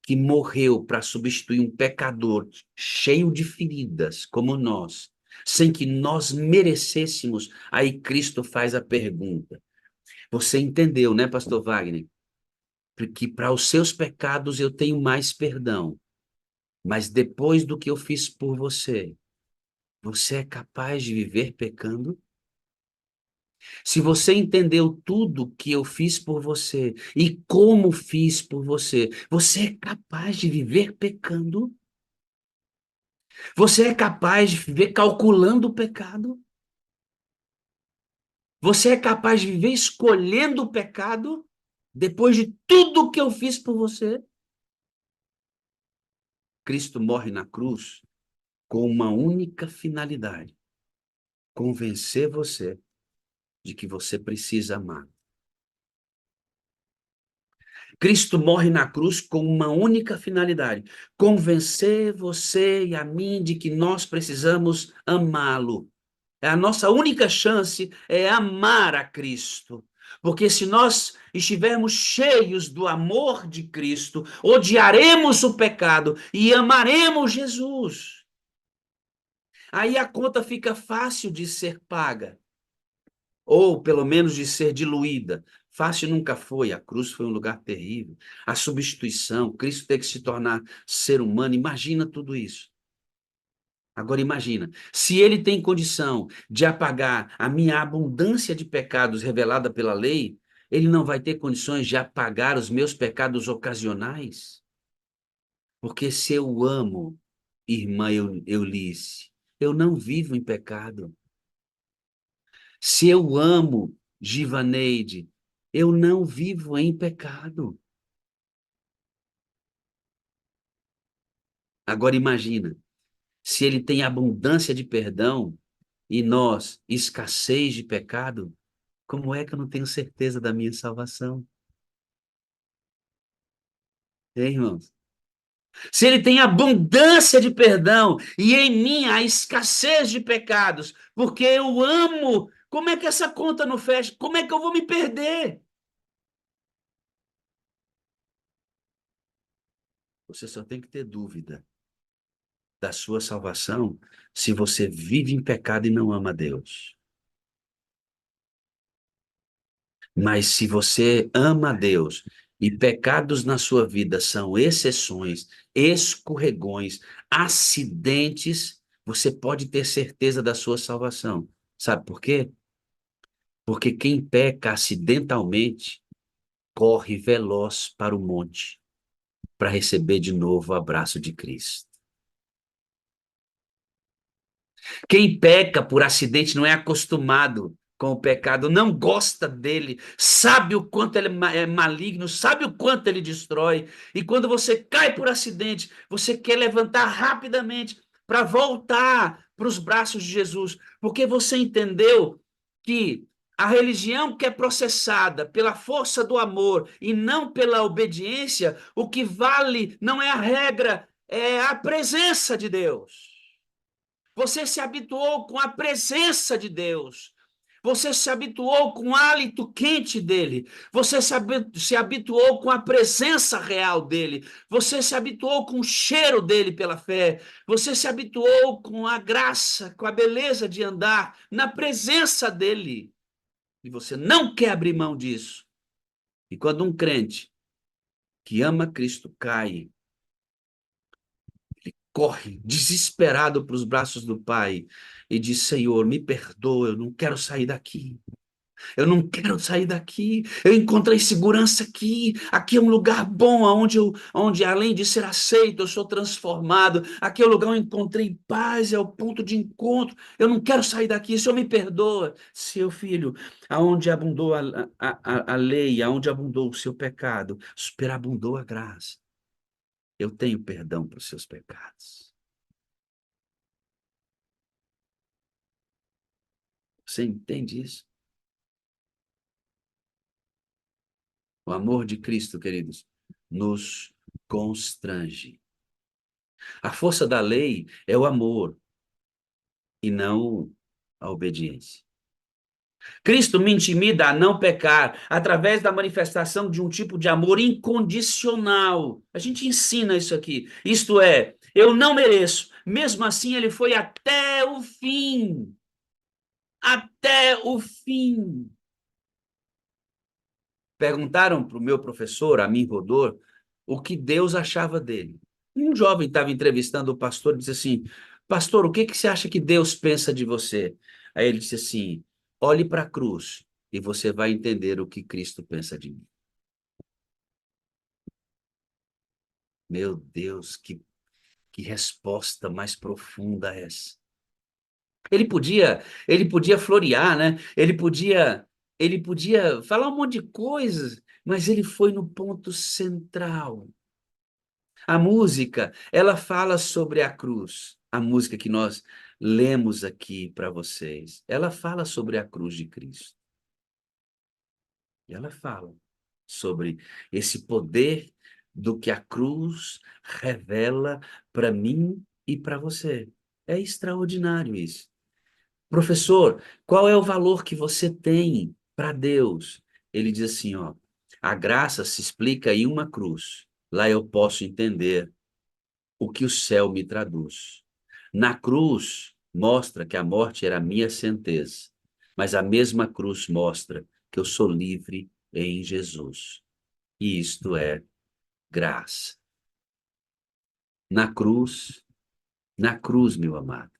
que morreu para substituir um pecador cheio de feridas como nós, sem que nós merecêssemos, aí Cristo faz a pergunta. Você entendeu, né, pastor Wagner? Porque para os seus pecados eu tenho mais perdão. Mas depois do que eu fiz por você, você é capaz de viver pecando? Se você entendeu tudo que eu fiz por você e como fiz por você, você é capaz de viver pecando? Você é capaz de viver calculando o pecado? Você é capaz de viver escolhendo o pecado depois de tudo que eu fiz por você? Cristo morre na cruz com uma única finalidade: convencer você de que você precisa amar. Cristo morre na cruz com uma única finalidade: convencer você e a mim de que nós precisamos amá-lo. É a nossa única chance é amar a Cristo. Porque se nós estivermos cheios do amor de Cristo, odiaremos o pecado e amaremos Jesus. Aí a conta fica fácil de ser paga, ou pelo menos de ser diluída. Fácil nunca foi, a cruz foi um lugar terrível. A substituição, Cristo tem que se tornar ser humano, imagina tudo isso. Agora imagina, se ele tem condição de apagar a minha abundância de pecados revelada pela lei, Ele não vai ter condições de apagar os meus pecados ocasionais? Porque se eu amo, irmã Eunice, eu não vivo em pecado. Se eu amo Givaneide, eu não vivo em pecado. Agora imagina, se ele tem abundância de perdão e nós escassez de pecado, como é que eu não tenho certeza da minha salvação? Hein, irmãos? Se ele tem abundância de perdão e em mim há escassez de pecados, porque eu amo, como é que essa conta não fecha? Como é que eu vou me perder? Você só tem que ter dúvida da sua salvação se você vive em pecado e não ama a Deus. Mas se você ama a Deus e pecados na sua vida são exceções, escorregões, acidentes, você pode ter certeza da sua salvação. Sabe por quê? Porque quem peca acidentalmente corre veloz para o monte para receber de novo o abraço de Cristo. Quem peca por acidente não é acostumado com o pecado, não gosta dele, sabe o quanto ele é maligno, sabe o quanto ele destrói. E quando você cai por acidente, você quer levantar rapidamente para voltar para os braços de Jesus, porque você entendeu que a religião que é processada pela força do amor e não pela obediência, o que vale não é a regra, é a presença de Deus. Você se habituou com a presença de Deus. Você se habituou com o hálito quente dele. Você se habituou com a presença real dele. Você se habituou com o cheiro dele pela fé. Você se habituou com a graça, com a beleza de andar na presença dele. E você não quer abrir mão disso. E quando um crente que ama Cristo cai, corre desesperado para os braços do Pai e diz: Senhor, me perdoa, eu não quero sair daqui. Eu não quero sair daqui. Eu encontrei segurança aqui. Aqui é um lugar bom, onde além de ser aceito, eu sou transformado. Aqui é o lugar onde eu encontrei paz, é o ponto de encontro. Eu não quero sair daqui. Senhor, me perdoa. Seu filho, aonde abundou a lei, aonde abundou o seu pecado, superabundou a graça. Eu tenho perdão para os seus pecados. Você entende isso? O amor de Cristo, queridos, nos constrange. A força da lei é o amor e não a obediência. Cristo me intimida a não pecar através da manifestação de um tipo de amor incondicional. A gente ensina isso aqui. Isto é, eu não mereço. Mesmo assim, ele foi até o fim. Até o fim. Perguntaram para o meu professor, Amin Rodor, o que Deus achava dele. Um jovem estava entrevistando o pastor e disse assim: Pastor, o que, que você acha que Deus pensa de você? Aí ele disse assim: olhe para a cruz e você vai entender o que Cristo pensa de mim. Meu Deus, que resposta mais profunda é essa? Ele podia florear, né? Ele podia falar um monte de coisas, mas ele foi no ponto central. A música, ela fala sobre a cruz. A música que nós lemos aqui para vocês, ela fala sobre a cruz de Cristo. E ela fala sobre esse poder do que a cruz revela para mim e para você. É extraordinário isso. Professor, qual é o valor que você tem para Deus? Ele diz assim, ó, a graça se explica em uma cruz. Lá eu posso entender o que o céu me traduz. Na cruz, mostra que a morte era a minha sentença, mas a mesma cruz mostra que eu sou livre em Jesus. E isto é graça. Na cruz, meu amado,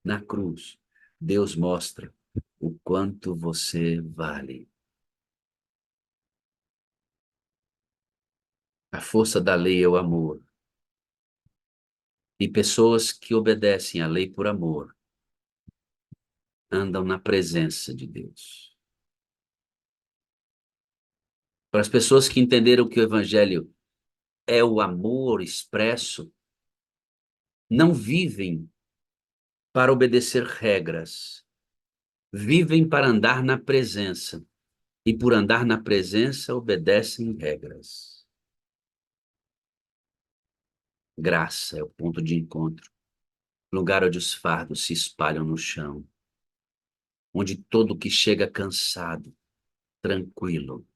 na cruz, Deus mostra o quanto você vale. A força da lei é o amor. E pessoas que obedecem à lei por amor andam na presença de Deus. Para as pessoas que entenderam que o evangelho é o amor expresso, não vivem para obedecer regras, vivem para andar na presença. E por andar na presença, obedecem regras. Graça é o ponto de encontro, lugar onde os fardos se espalham no chão, onde todo que chega cansado, tranquilo,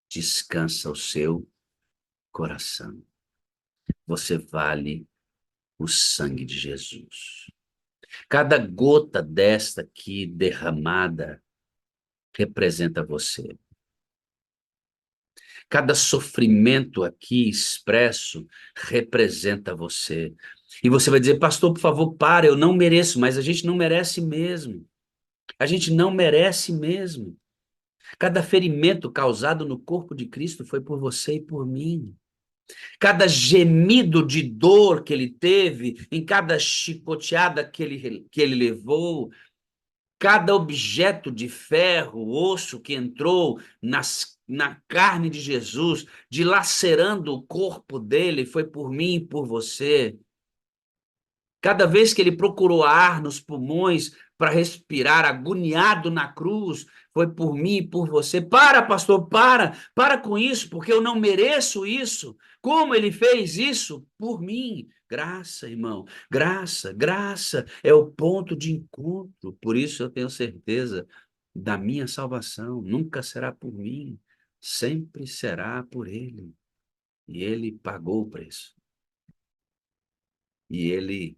descansa o seu coração. Você vale o sangue de Jesus. Cada gota desta aqui derramada representa você. Cada sofrimento aqui expresso representa você. E você vai dizer, pastor, por favor, para, eu não mereço, mas a gente não merece mesmo. A gente não merece mesmo. Cada ferimento causado no corpo de Cristo foi por você e por mim. Cada gemido de dor que ele teve, em cada chicoteada que ele levou, cada objeto de ferro, osso que entrou na carne de Jesus, dilacerando o corpo dele, foi por mim e por você. Cada vez que ele procurou ar nos pulmões para respirar, agoniado na cruz, foi por mim e por você. Para, pastor, para com isso, porque eu não mereço isso. Como ele fez isso? Por mim. Graça, irmão, graça, graça é o ponto de encontro. Por isso eu tenho certeza da minha salvação. Nunca será por mim, sempre será por ele. E ele pagou o preço. E ele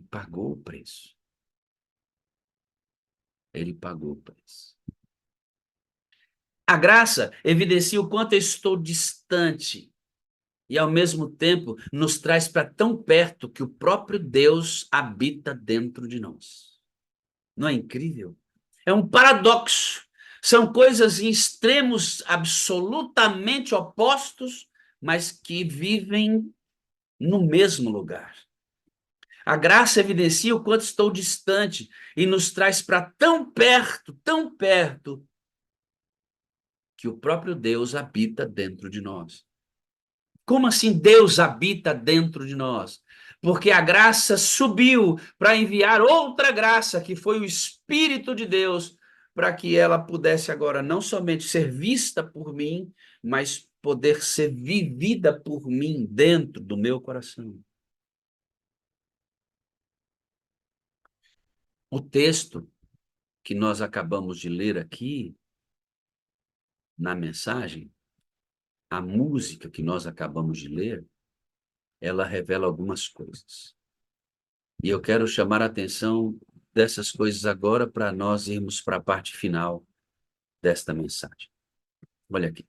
pagou o preço. Ele pagou o preço. A graça evidencia o quanto eu estou distante e, ao mesmo tempo, nos traz para tão perto que o próprio Deus habita dentro de nós. Não é incrível? É um paradoxo. São coisas em extremos absolutamente opostos, mas que vivem no mesmo lugar. A graça evidencia o quanto estou distante e nos traz para tão perto, que o próprio Deus habita dentro de nós. Como assim Deus habita dentro de nós? Porque a graça subiu para enviar outra graça, que foi o Espírito de Deus, para que ela pudesse agora não somente ser vista por mim, mas poder ser vivida por mim dentro do meu coração. O texto que nós acabamos de ler aqui, na mensagem, a música que nós acabamos de ler, ela revela algumas coisas. E eu quero chamar a atenção dessas coisas agora para nós irmos para a parte final desta mensagem. Olha aqui.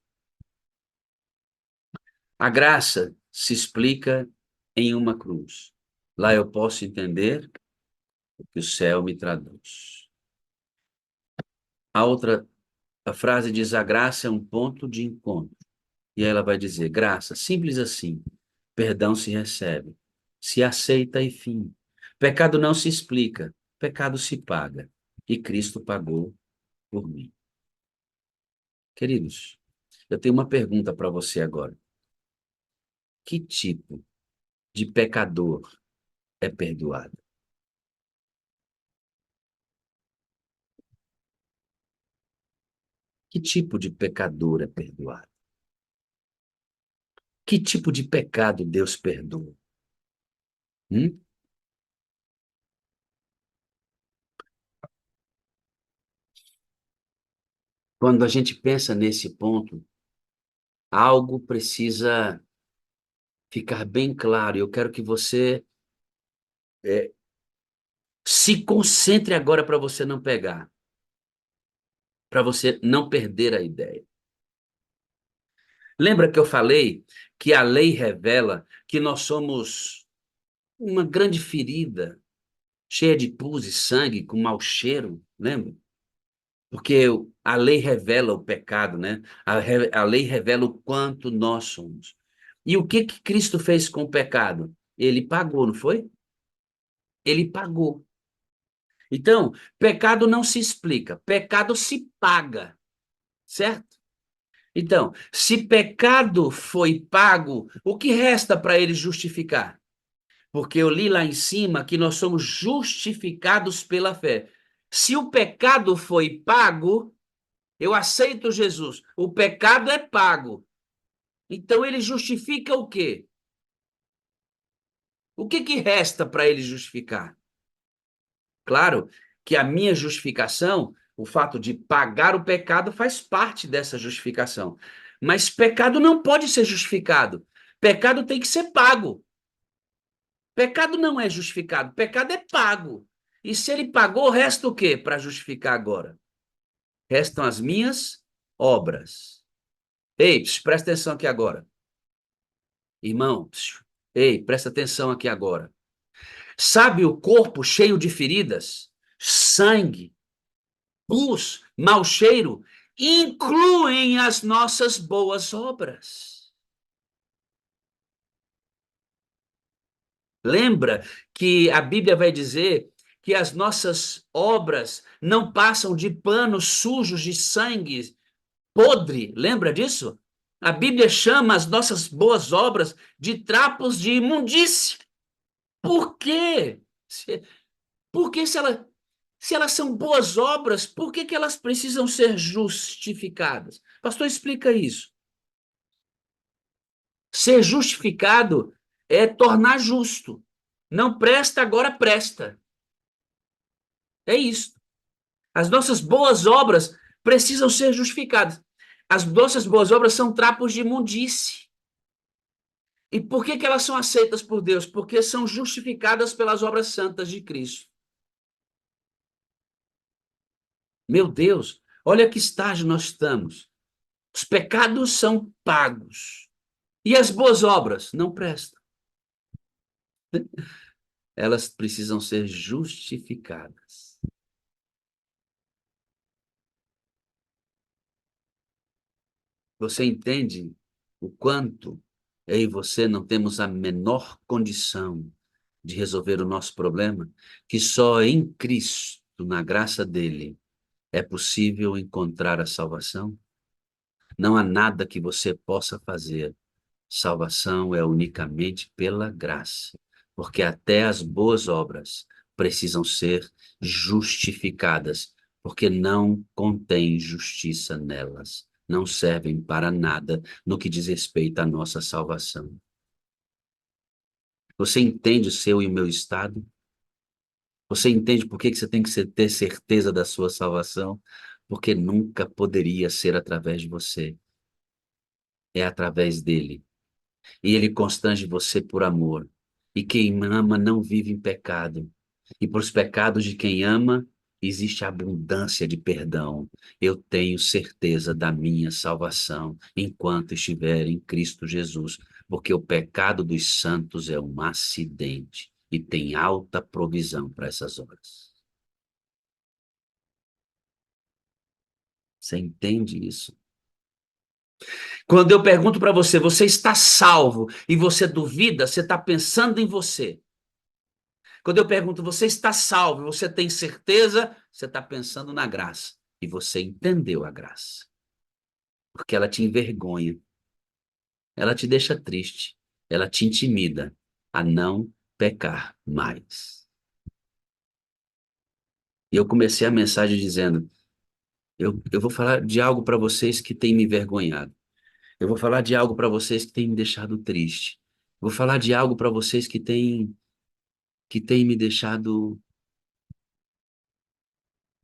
A graça se explica em uma cruz. Lá eu posso entender o que o céu me traduz. A frase diz: a graça é um ponto de encontro. E ela vai dizer: graça, simples assim. Perdão se recebe, se aceita e fim. Pecado não se explica, pecado se paga. E Cristo pagou por mim. Queridos, eu tenho uma pergunta para você agora. Que tipo de pecador é perdoado? Que tipo de pecador é perdoado? Que tipo de pecado Deus perdoa? Hum? Quando a gente pensa nesse ponto, algo precisa ficar bem claro. Eu quero que você é, se concentre agora para você não pegar, para você não perder a ideia. Lembra que eu falei que a lei revela que nós somos uma grande ferida, cheia de pus e sangue, com mau cheiro, lembra? Porque a lei revela o pecado, né? A lei revela o quanto nós somos. E o que que Cristo fez com o pecado? Ele pagou, não foi? Ele pagou. Então, pecado não se explica, pecado se paga, certo? Então, se pecado foi pago, o que resta para ele justificar? Porque eu li lá em cima que nós somos justificados pela fé. Se o pecado foi pago, eu aceito Jesus. O pecado é pago. Então ele justifica o quê? O que que resta para ele justificar? Claro que a minha justificação, o fato de pagar o pecado, faz parte dessa justificação. Mas pecado não pode ser justificado. Pecado tem que ser pago. Pecado não é justificado, pecado é pago. E se ele pagou, resta o quê para justificar agora? Restam as minhas obras. Ei, presta atenção aqui agora. Irmão, ei, presta atenção aqui agora. Sabe o corpo cheio de feridas, sangue, pus, mau cheiro, incluem as nossas boas obras. Lembra que a Bíblia vai dizer que as nossas obras não passam de panos sujos de sangue podre? Lembra disso? A Bíblia chama as nossas boas obras de trapos de imundície. Por quê? Porque se elas são boas obras, por que que elas precisam ser justificadas? Pastor, explica isso. Ser justificado é tornar justo. Não presta, agora presta. É isso. As nossas boas obras precisam ser justificadas. As nossas boas obras são trapos de imundície. E por que que elas são aceitas por Deus? Porque são justificadas pelas obras santas de Cristo. Meu Deus, olha que estágio nós estamos. Os pecados são pagos. E as boas obras não prestam. Elas precisam ser justificadas. Você entende o quanto eu e você não temos a menor condição de resolver o nosso problema? Que só em Cristo, na graça dele, é possível encontrar a salvação? Não há nada que você possa fazer. Salvação é unicamente pela graça, porque até as boas obras precisam ser justificadas, porque não contém justiça nelas, não servem para nada no que diz respeito à nossa salvação. Você entende o seu e o meu estado? Você entende por que que você tem que ter certeza da sua salvação? Porque nunca poderia ser através de você, é através dele. E ele constrange você por amor. E quem ama não vive em pecado. E para os pecados de quem ama, existe abundância de perdão. Eu tenho certeza da minha salvação enquanto estiver em Cristo Jesus, porque o pecado dos santos é um acidente e tem alta provisão para essas horas. Você entende isso? Quando eu pergunto para você, você está salvo e você duvida, você está pensando em você. Quando eu pergunto, você está salvo, você tem certeza? Você está pensando na graça. E você entendeu a graça. Porque ela te envergonha, ela te deixa triste, ela te intimida a não pecar mais. E eu comecei a mensagem dizendo: eu vou falar de algo para vocês que tem me envergonhado. Eu vou falar de algo para vocês que tem me deixado triste. Vou falar de algo para vocês que tem me deixado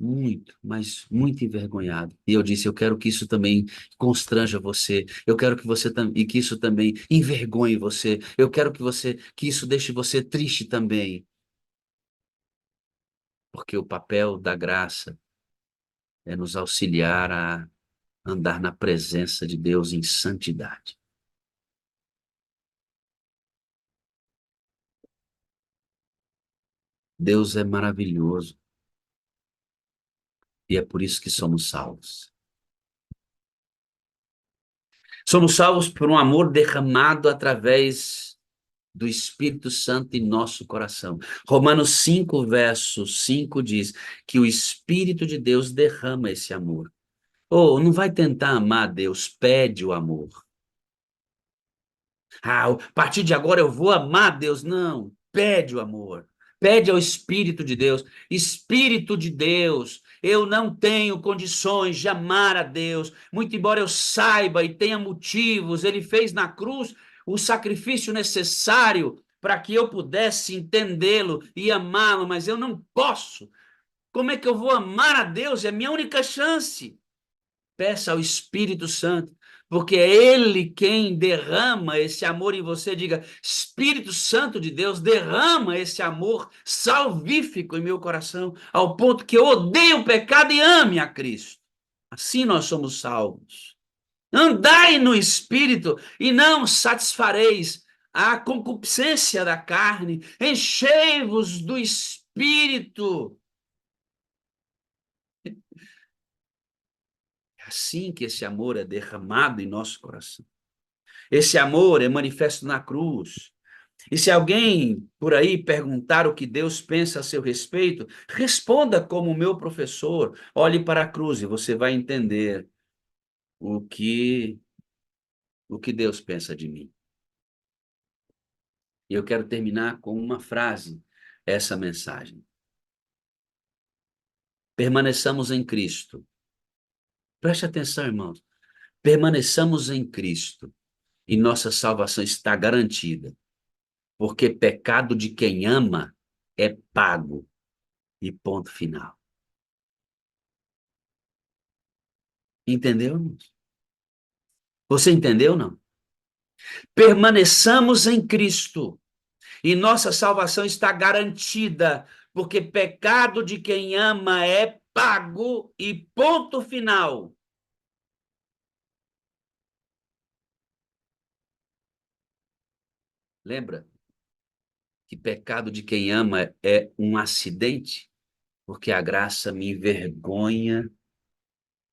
muito, mas muito envergonhado. E eu disse, eu quero que isso também constranja você. Eu quero que você e que isso também envergonhe você. Eu quero que isso deixe você triste também, porque o papel da graça é nos auxiliar a andar na presença de Deus em santidade. Deus é maravilhoso. E é por isso que somos salvos. Somos salvos por um amor derramado através do Espírito Santo em nosso coração. Romanos 5, verso 5 diz que o Espírito de Deus derrama esse amor. Oh, não vai tentar amar Deus, pede o amor. Ah, a partir de agora eu vou amar Deus. Não, pede o amor. Pede ao Espírito de Deus. Espírito de Deus, eu não tenho condições de amar a Deus, muito embora eu saiba e tenha motivos. Ele fez na cruz o sacrifício necessário para que eu pudesse entendê-lo e amá-lo, mas eu não posso. Como é que eu vou amar a Deus? É a minha única chance. Peça ao Espírito Santo, porque é Ele quem derrama esse amor em você. Diga: Espírito Santo de Deus, derrama esse amor salvífico em meu coração, ao ponto que eu odeie o pecado e ame a Cristo. Assim nós somos salvos. Andai no Espírito e não satisfareis a concupiscência da carne. Enchei-vos do Espírito. É assim que esse amor é derramado em nosso coração. Esse amor é manifesto na cruz. E se alguém por aí perguntar o que Deus pensa a seu respeito, responda como o meu professor. Olhe para a cruz e você vai entender o que, o que Deus pensa de mim. E eu quero terminar com uma frase, essa mensagem. Permaneçamos em Cristo. Preste atenção, irmãos. Permaneçamos em Cristo e nossa salvação está garantida. Porque pecado de quem ama é pago. E ponto final. Entendeu? Você entendeu, não? Permaneçamos em Cristo e nossa salvação está garantida, porque pecado de quem ama é pago e ponto final. Lembra que pecado de quem ama é um acidente? Porque a graça me envergonha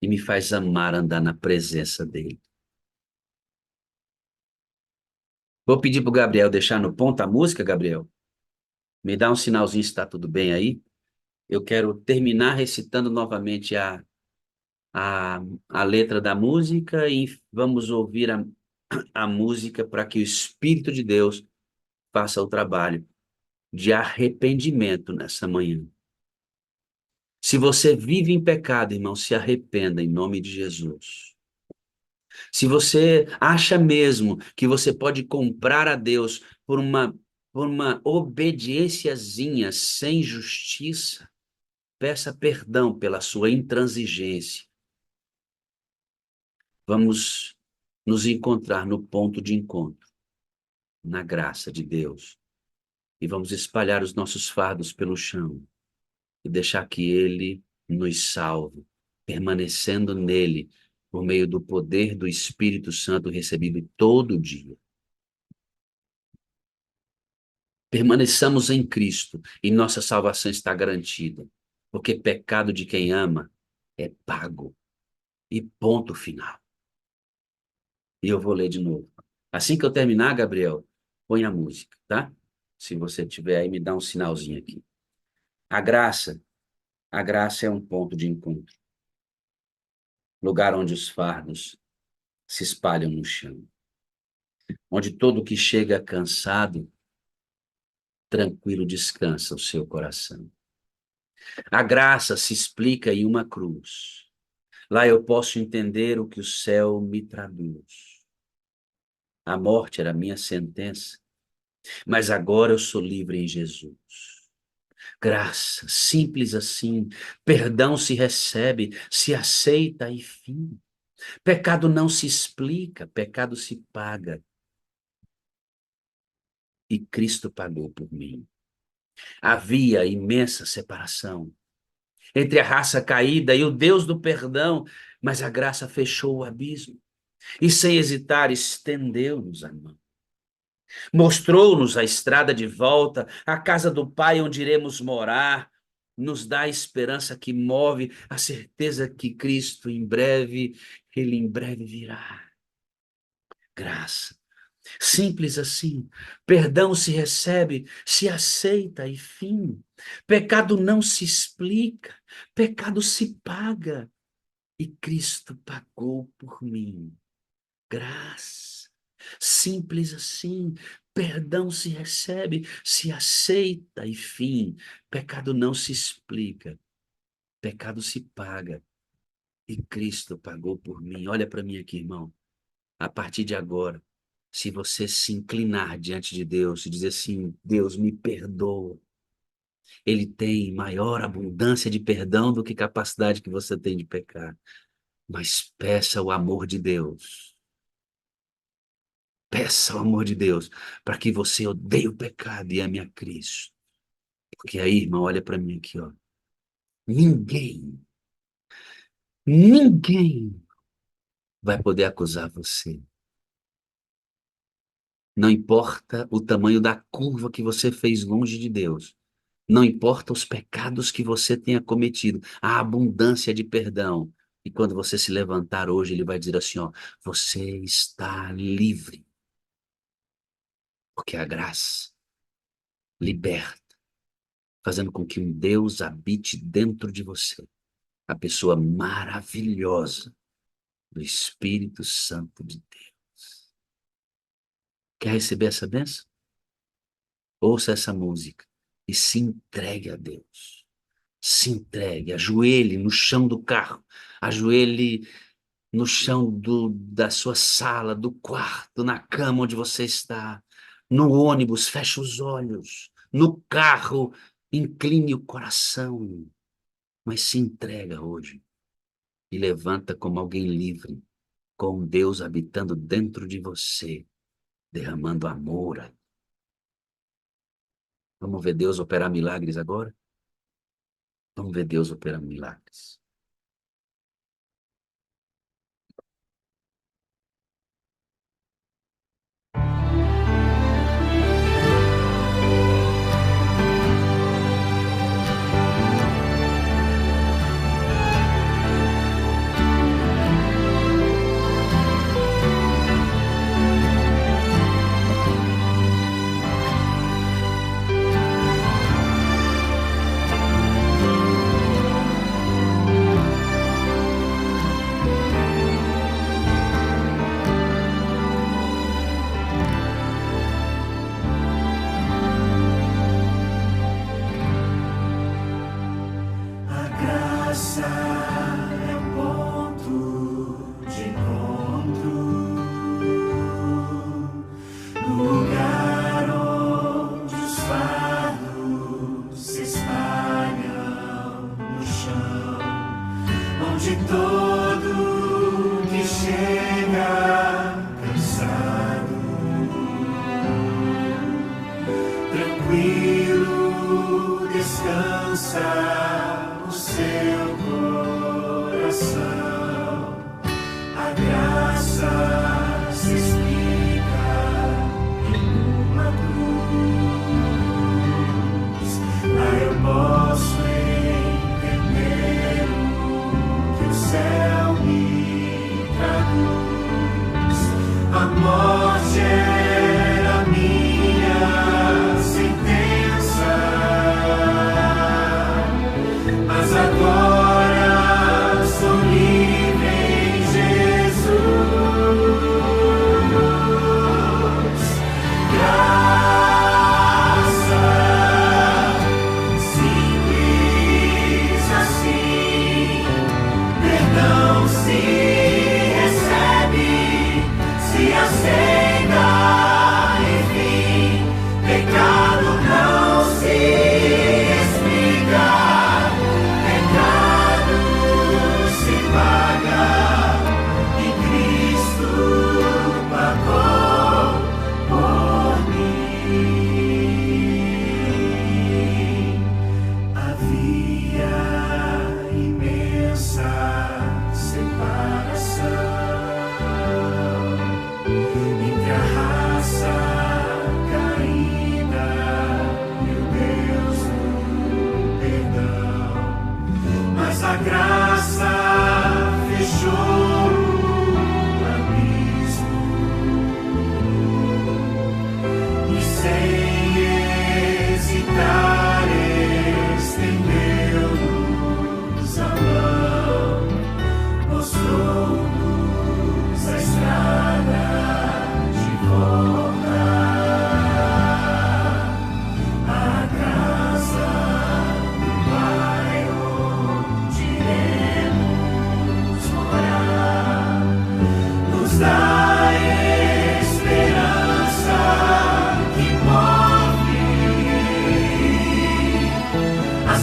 e me faz amar andar na presença dele. Vou pedir para o Gabriel deixar no ponto a música, Gabriel. Me dá um sinalzinho se está tudo bem aí. Eu quero terminar recitando novamente a, a letra da música e vamos ouvir a música para que o Espírito de Deus faça o trabalho de arrependimento nessa manhã. Se você vive em pecado, irmão, se arrependa em nome de Jesus. Se você acha mesmo que você pode comprar a Deus por uma obediênciazinha sem justiça, peça perdão pela sua intransigência. Vamos nos encontrar no ponto de encontro, na graça de Deus. E vamos espalhar os nossos fardos pelo chão e deixar que Ele nos salve, permanecendo nele, por meio do poder do Espírito Santo recebido todo dia. Permaneçamos em Cristo e nossa salvação está garantida, porque pecado de quem ama é pago. E ponto final. E eu vou ler de novo. Assim que eu terminar, Gabriel, põe a música, tá? Se você tiver aí, me dá um sinalzinho aqui. A graça é um ponto de encontro. Lugar onde os fardos se espalham no chão. Onde todo que chega cansado, tranquilo descansa o seu coração. A graça se explica em uma cruz. Lá eu posso entender o que o céu me traduz. A morte era minha sentença, mas agora eu sou livre em Jesus. Graça, simples assim. Perdão se recebe, se aceita e fim. Pecado não se explica, pecado se paga. E Cristo pagou por mim. Havia imensa separação entre a raça caída e o Deus do perdão, mas a graça fechou o abismo e, sem hesitar, estendeu-nos a mão. Mostrou-nos a estrada de volta, a casa do Pai onde iremos morar. nos dá a esperança que move, a certeza que Cristo Ele em breve virá. Graça. Simples assim. Perdão se recebe, se aceita e fim. Pecado não se explica, pecado se paga. E Cristo pagou por mim. Graça. Simples assim. Perdão se recebe, se aceita e fim. Pecado não se explica, pecado se paga. E Cristo pagou por mim. Olha para mim aqui, irmão. A partir de agora, se você se inclinar diante de Deus e dizer assim, Deus me perdoa. Ele tem maior abundância de perdão do que capacidade que você tem de pecar. Mas peça o amor de Deus. Peça o amor de Deus para que você odeie o pecado e ame a Cristo. Porque aí, irmão, olha para mim aqui, ó. Ninguém vai poder acusar você. Não importa o tamanho da curva que você fez longe de Deus. Não importa os pecados que você tenha cometido. A abundância de perdão. E quando você se levantar hoje, ele vai dizer assim, ó, você está livre. Porque a graça liberta, fazendo com que um Deus habite dentro de você. A pessoa maravilhosa do Espírito Santo de Deus. Quer receber essa bênção? Ouça essa música e se entregue a Deus. Se entregue, ajoelhe no chão do carro, ajoelhe no chão da sua sala, do quarto, na cama onde você está, no ônibus, feche os olhos, no carro, incline o coração, mas se entrega hoje e levanta como alguém livre, com Deus habitando dentro de você, derramando amor. Vamos ver Deus operar milagres agora? Vamos ver Deus operar milagres. Agora sou livre em Jesus.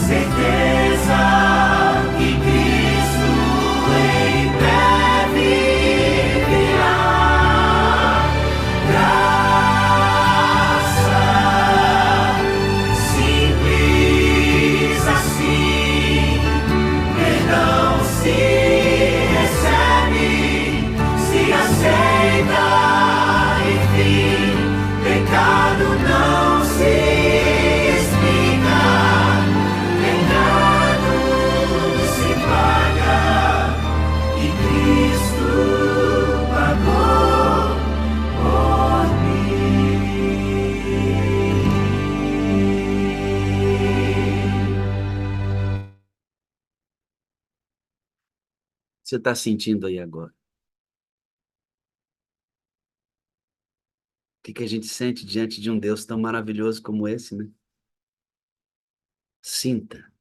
certeza que Cristo em breve virá. Graça simples assim, perdão se recebe, se aceita, enfim, pecado não se explica, pecado se paga e Cristo pagou por mim. Você está sentindo aí agora? O que a gente sente diante de um Deus tão maravilhoso como esse, né? Sinta,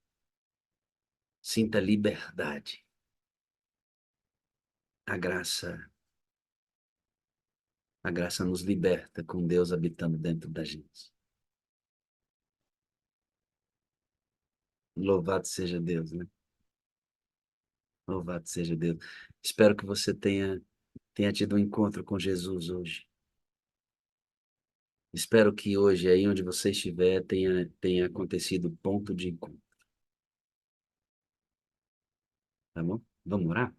sinta liberdade. A graça nos liberta com Deus habitando dentro da gente. Louvado seja Deus, né? Louvado seja Deus. Espero que você tenha tido um encontro com Jesus hoje. Espero que hoje, aí onde você estiver, tenha acontecido o ponto de encontro. Tá bom? Vamos orar?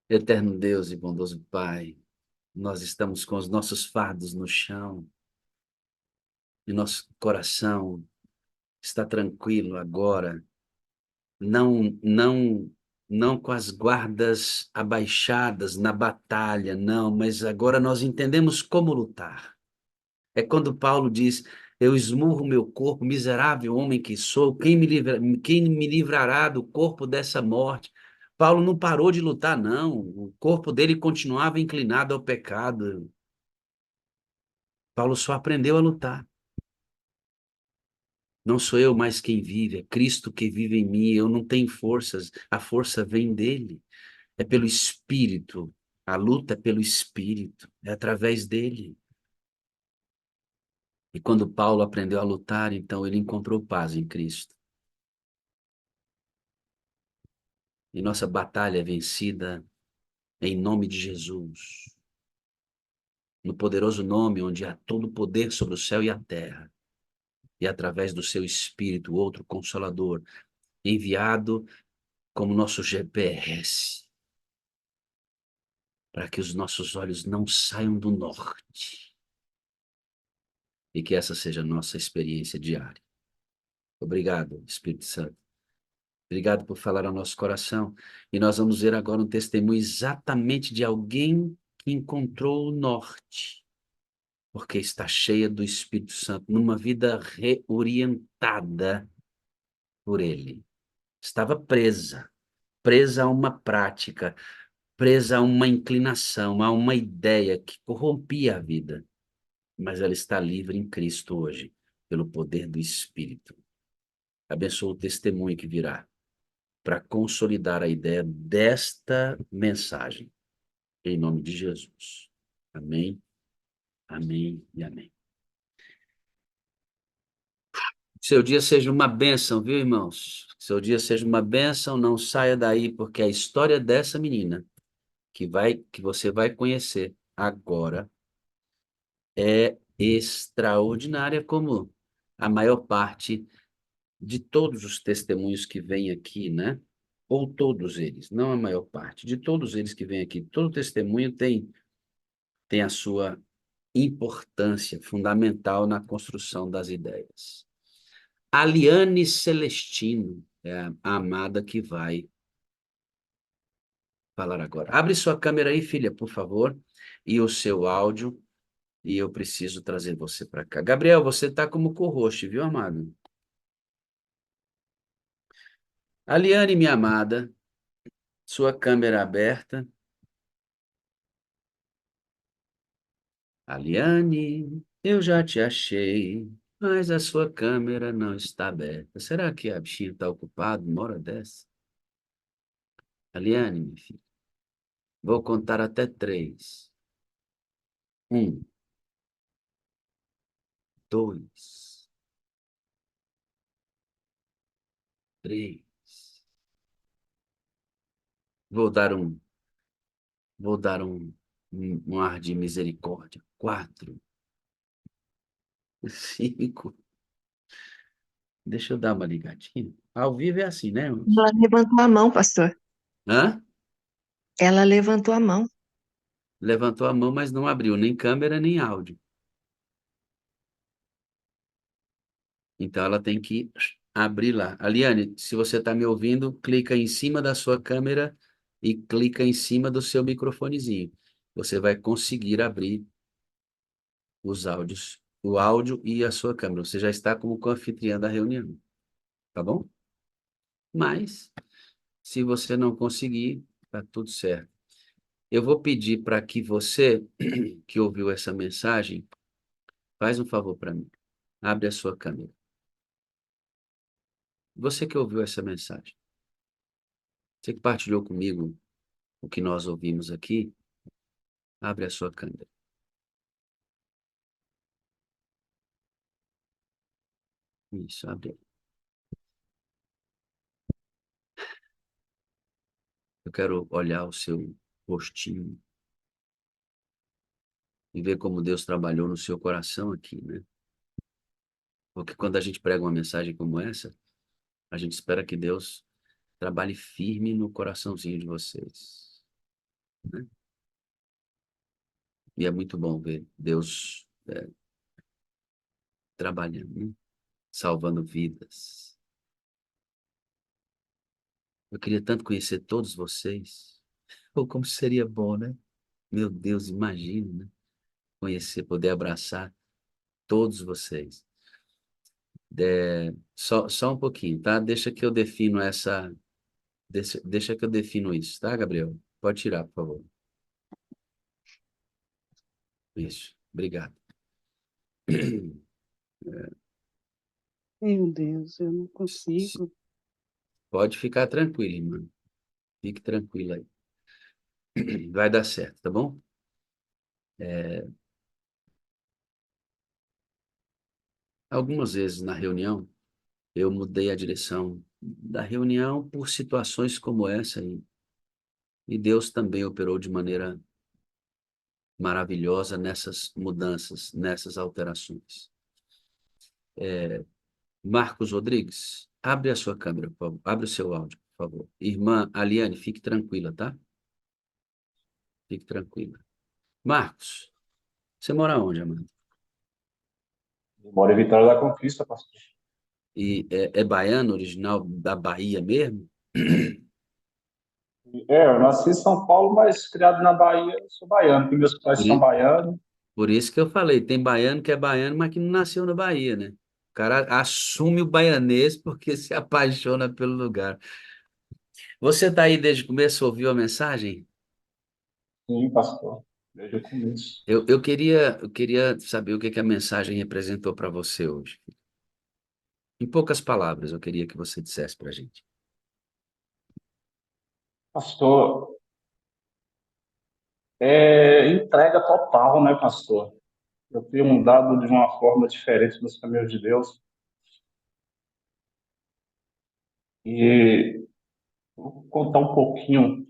Eterno Deus e bondoso Pai, nós estamos com os nossos fardos no chão e nosso coração está tranquilo agora, não, não, não com as guardas abaixadas na batalha, não, mas agora nós entendemos como lutar. É quando Paulo diz: eu esmurro meu corpo, miserável homem que sou, quem me livrará do corpo dessa morte? Paulo não parou de lutar, não. O corpo dele continuava inclinado ao pecado. Paulo só aprendeu a lutar. Não sou eu mais quem vive, é Cristo que vive em mim. Eu não tenho forças, a força vem dele. É pelo Espírito. A luta é pelo Espírito, é através dele. E quando Paulo aprendeu a lutar, então ele encontrou paz em Cristo. E nossa batalha é vencida em nome de Jesus. No poderoso nome onde há todo o poder sobre o céu e a terra. E através do seu Espírito, outro Consolador, enviado como nosso GPS, para que os nossos olhos não saiam do norte. E que essa seja a nossa experiência diária. Obrigado, Espírito Santo. Obrigado por falar ao nosso coração. E nós vamos ver agora um testemunho exatamente de alguém que encontrou o norte, porque está cheia do Espírito Santo, numa vida reorientada por Ele. Estava presa a uma prática, presa a uma inclinação, a uma ideia que corrompia a vida. Mas ela está livre em Cristo hoje, pelo poder do Espírito. Abençoa o testemunho que virá, para consolidar a ideia desta mensagem. Em nome de Jesus. Amém, amém e amém. Seu dia seja uma bênção, viu, irmãos? Seu dia seja uma bênção, não saia daí, porque a história dessa menina que você vai conhecer agora é extraordinária, como a maior parte de todos os testemunhos que vêm aqui, né? Ou todos eles, não a maior parte, de todos eles que vêm aqui. Todo testemunho tem a sua importância fundamental na construção das ideias. A Liane Celestino é a amada que vai falar agora. Abre sua câmera aí, filha, por favor, e o seu áudio, e eu preciso trazer você para cá. Gabriel, você está como co-host, viu, amado? Aliane, minha amada, sua câmera aberta. Aliane, eu já te achei, mas a sua câmera não está aberta. Será que a bichinha está ocupada uma hora dessa? Aliane, minha filha, vou contar até 3. 1, 2, 3. Vou dar um, um ar de misericórdia. 4, 5. Deixa eu dar uma ligadinha. Ao vivo é assim, né, irmãos? Ela levantou a mão, pastor. Hã? Ela levantou a mão. Levantou a mão, mas não abriu nem câmera, nem áudio. Então ela tem que abrir lá. Aliane, se você está me ouvindo, clica em cima da sua câmera e clica em cima do seu microfonezinho. Você vai conseguir abrir os áudios, o áudio e a sua câmera. Você já está como co-anfitriã da reunião, tá bom? Mas, se você não conseguir, tá tudo certo. Eu vou pedir para que você, que ouviu essa mensagem, faz um favor para mim. Abre a sua câmera. Você que ouviu essa mensagem, você que partilhou comigo o que nós ouvimos aqui, abre a sua câmera. Isso, abre aí. Eu quero olhar o seu rostinho e ver como Deus trabalhou no seu coração aqui, né? Porque quando a gente prega uma mensagem como essa, a gente espera que Deus trabalhe firme no coraçãozinho de vocês, né? E é muito bom ver Deus trabalhando, né? Salvando vidas. Eu queria tanto conhecer todos vocês. Ou como seria bom, né? Meu Deus, imagine, né? Conhecer, poder abraçar todos vocês. Só um pouquinho, tá? Deixa que eu defino essa. Deixa que eu defino isso, tá, Gabriel? Pode tirar, por favor. Isso, obrigado. Meu Deus, eu não consigo. Pode ficar tranquilo, irmão. Fique tranquilo aí. Vai dar certo, tá bom? Algumas vezes na reunião, eu mudei a direção da reunião por situações como essa aí. E Deus também operou de maneira maravilhosa nessas mudanças, nessas alterações. Marcos Rodrigues, abre a sua câmera, por favor. Abre o seu áudio, por favor. Irmã Aliane, fique tranquila, tá? Fique tranquila. Marcos, você mora onde, amado? Eu moro em Vitória da Conquista, pastor. E é baiano, original da Bahia mesmo? Eu nasci em São Paulo, mas criado na Bahia, eu sou baiano, porque meus pais Por, são i- baianos. por isso que eu falei, tem baiano que é baiano, mas que não nasceu na Bahia, né? O cara assume o baianês porque se apaixona pelo lugar. Você está aí desde o começo, ouviu a mensagem? Sim, pastor, desde o começo. Eu queria saber o que que a mensagem representou para você hoje. Em poucas palavras, eu queria que você dissesse para a gente. Pastor, é entrega total, né, pastor? Eu tenho mudado de uma forma diferente nos caminhos de Deus. E vou contar um pouquinho.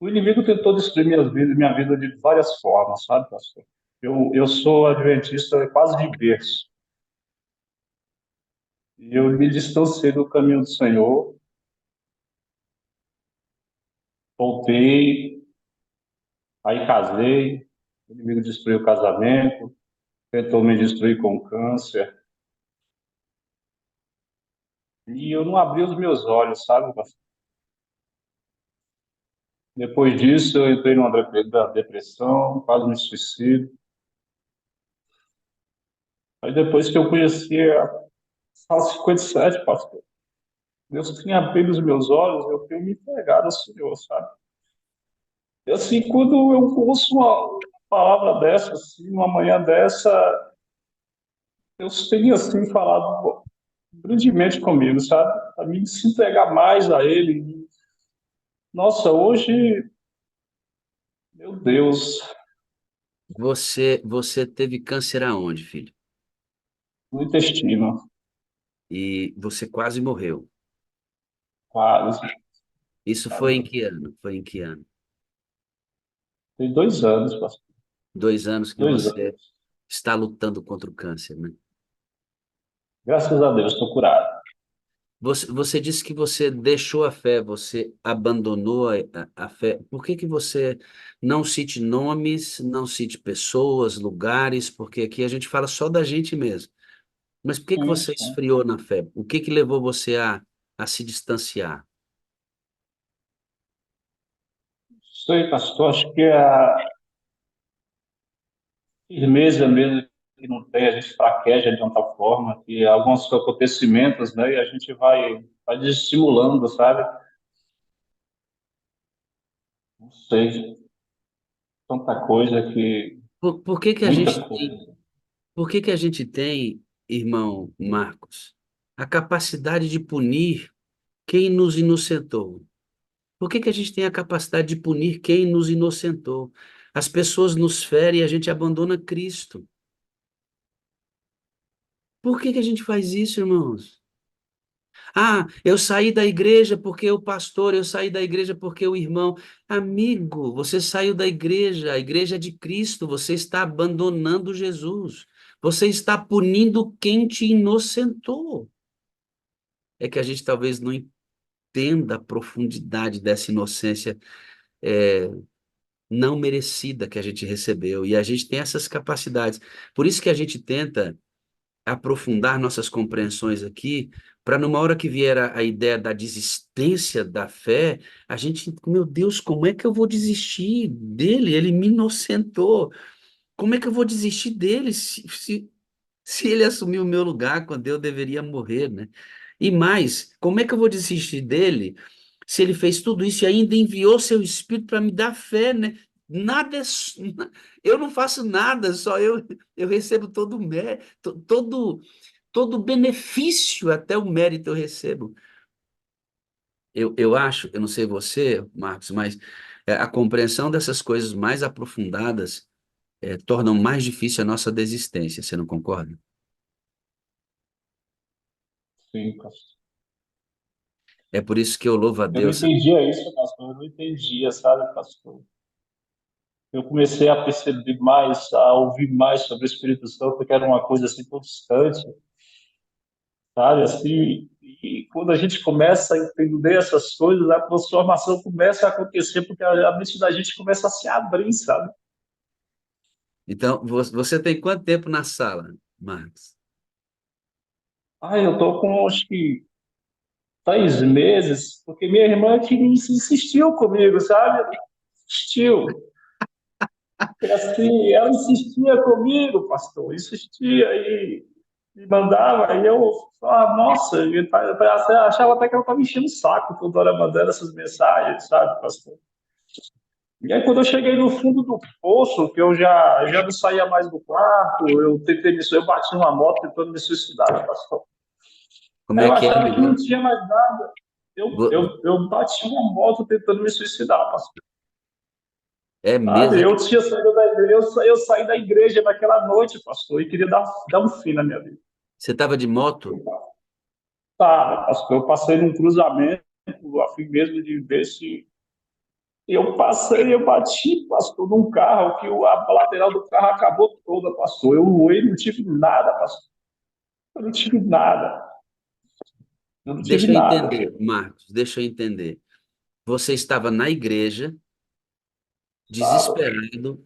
O inimigo tentou destruir minha vida de várias formas, sabe, pastor? Eu sou adventista quase de berço. E eu me distanciei do caminho do Senhor, voltei, aí casei, o inimigo destruiu o casamento, tentou me destruir com câncer. E eu não abri os meus olhos, sabe, pastor? Depois disso, eu entrei numa depressão, quase me suicido. Aí depois que eu conheci a Sala 57, pastor, Deus tinha abrido os meus olhos, eu tenho me entregado ao Senhor, sabe? E assim, quando eu ouço uma palavra dessa, assim, uma manhã dessa, Deus tem, assim, falado grandemente comigo, sabe? A mim se entregar mais a Ele. Nossa, hoje, meu Deus, Você teve câncer aonde, filho? no intestino. e você quase morreu. Quase. Isso foi Quase. em que ano? Foi em que ano? Tem 2 anos, pastor. 2 anos que 2 anos. você está lutando contra o câncer, né? Graças a Deus, estou curado. Você disse que você deixou a fé, você abandonou a fé. Por que que você não cite nomes, não cite pessoas, lugares? Porque aqui a gente fala só da gente mesmo. Mas por que que Sim, você sim. esfriou na fé? O que que levou você a se distanciar? Sei, pastor, acho que a firmeza mesmo que não tem, a gente fraqueja de outra forma, que alguns acontecimentos, né, e a gente vai desestimulando, sabe? Não sei, tanta coisa que, Por que que a muita gente tem, coisa. por que que a gente tem, irmão Marcos, a capacidade de punir quem nos inocentou? Por que que a gente tem a capacidade de punir quem nos inocentou? As pessoas nos ferem e a gente abandona Cristo. Por que que a gente faz isso, irmãos? Ah, eu saí da igreja porque o pastor, eu saí da igreja porque o irmão. Amigo, você saiu da igreja, a igreja é de Cristo, você está abandonando Jesus. Você está punindo quem te inocentou. É que a gente talvez não entenda a profundidade dessa inocência é, não merecida que a gente recebeu. E a gente tem essas capacidades. Por isso que a gente tenta aprofundar nossas compreensões aqui, para numa hora que vier a ideia da desistência da fé, a gente, meu Deus, como é que eu vou desistir dele? Ele me inocentou. Como é que eu vou desistir dele se ele assumiu o meu lugar quando eu deveria morrer, né? E mais, como é que eu vou desistir dele se ele fez tudo isso e ainda enviou seu espírito para me dar fé, né? Nada eu não faço nada, só eu recebo todo o mérito, todo o benefício, até o mérito eu recebo. Eu acho, eu não sei você, Marcos, mas a compreensão dessas coisas mais aprofundadas tornam mais difícil a nossa desistência, você não concorda? Sim, pastor. É por isso que eu louvo a Eu não Deus. entendia isso, pastor, eu não entendia, sabe, pastor? Eu comecei a perceber mais, a ouvir mais sobre o Espírito Santo, que era uma coisa assim tão distante, sabe? Assim, e quando a gente começa a entender essas coisas, a transformação começa a acontecer, porque a mente da gente começa a se abrir, sabe? Então, você tem quanto tempo na sala, Marcos? Ah, eu tô com, acho que, 6 meses, porque minha irmã que insistiu comigo, sabe? Ela insistiu. E assim, ela insistia comigo, pastor, insistia e me mandava, e eu falava, nossa, eu achava até que ela estava enchendo o saco toda hora mandando essas mensagens, sabe, pastor? E aí, quando eu cheguei no fundo do poço, que eu já não saía mais do quarto, eu bati numa moto tentando me suicidar, pastor. Como Aí é eu que é, achava que não amigo? tinha mais nada. Eu bati uma moto tentando me suicidar, pastor. É Sabe? mesmo? Eu tinha saído da igreja, eu saí da igreja naquela noite, pastor, e queria dar um fim na minha vida. Você estava de moto? Tá, pastor, eu passei num cruzamento, a fim mesmo de ver se. Eu passei, eu bati, pastor, num carro, que a lateral do carro acabou toda, pastor. Eu voei, não tive nada, pastor. Eu não tive nada. Eu não tive Deixa eu nada. entender, Marcos, deixa eu entender. Você estava na igreja, Tava. desesperado,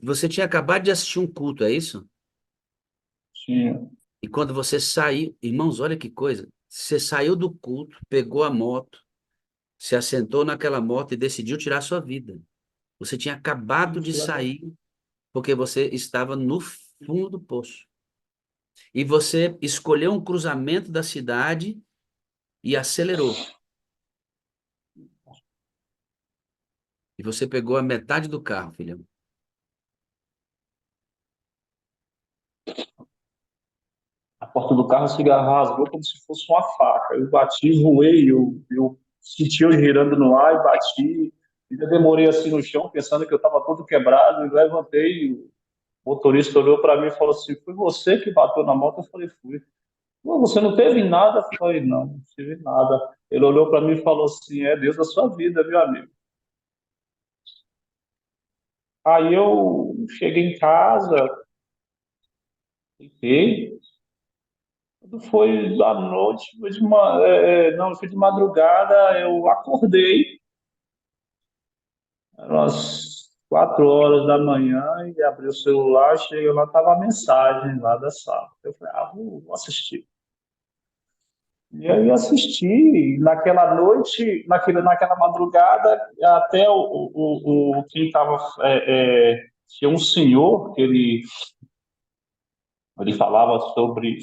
você tinha acabado de assistir um culto, é isso? Tinha. E quando você saiu, irmãos, olha que coisa. Você saiu do culto, pegou a moto, se assentou naquela moto e decidiu tirar sua vida. Você tinha acabado de sair porque você estava no fundo do poço. E você escolheu um cruzamento da cidade e acelerou. E você pegou a metade do carro, filhão. A porta do carro se rasgou como se fosse uma faca. Eu bati, voei, eu senti eu girando no ar e bati. Ainda demorei assim no chão, pensando que eu estava todo quebrado, e levantei. O motorista olhou para mim e falou assim: Foi você que bateu na moto? Eu falei: Fui. Pô, você não teve nada? Eu falei, não, não tive nada. Ele olhou para mim e falou assim, é Deus da sua vida, meu amigo. Aí eu cheguei em casa, fiquei, quando foi à noite, não, foi de madrugada, eu acordei, eram umas 4 horas da manhã, e abri o celular, cheguei lá, estava a mensagem lá da sala. Eu falei, vou assistir. E aí assisti, e naquela noite, naquela madrugada, até quem estava, tinha um senhor que ele falava sobre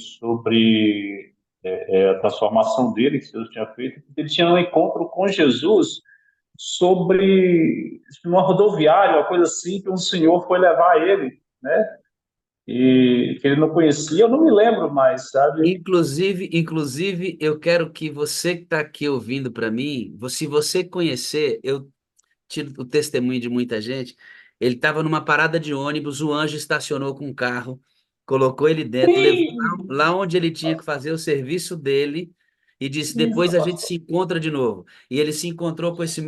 a transformação dele, que Deus tinha feito, porque ele tinha um encontro com Jesus sobre uma rodoviária, uma coisa assim, que um senhor foi levar ele, né? E que ele não conhecia, eu não me lembro mais, sabe? Inclusive, eu quero que você que está aqui ouvindo para mim, se você conhecer, eu tiro o testemunho de muita gente. Ele estava numa parada de ônibus, o anjo estacionou com um carro, colocou ele dentro, levou Sim, lá onde ele tinha que fazer o serviço dele e disse: isso, depois a gente pastor. se encontra de novo. E ele se encontrou com esse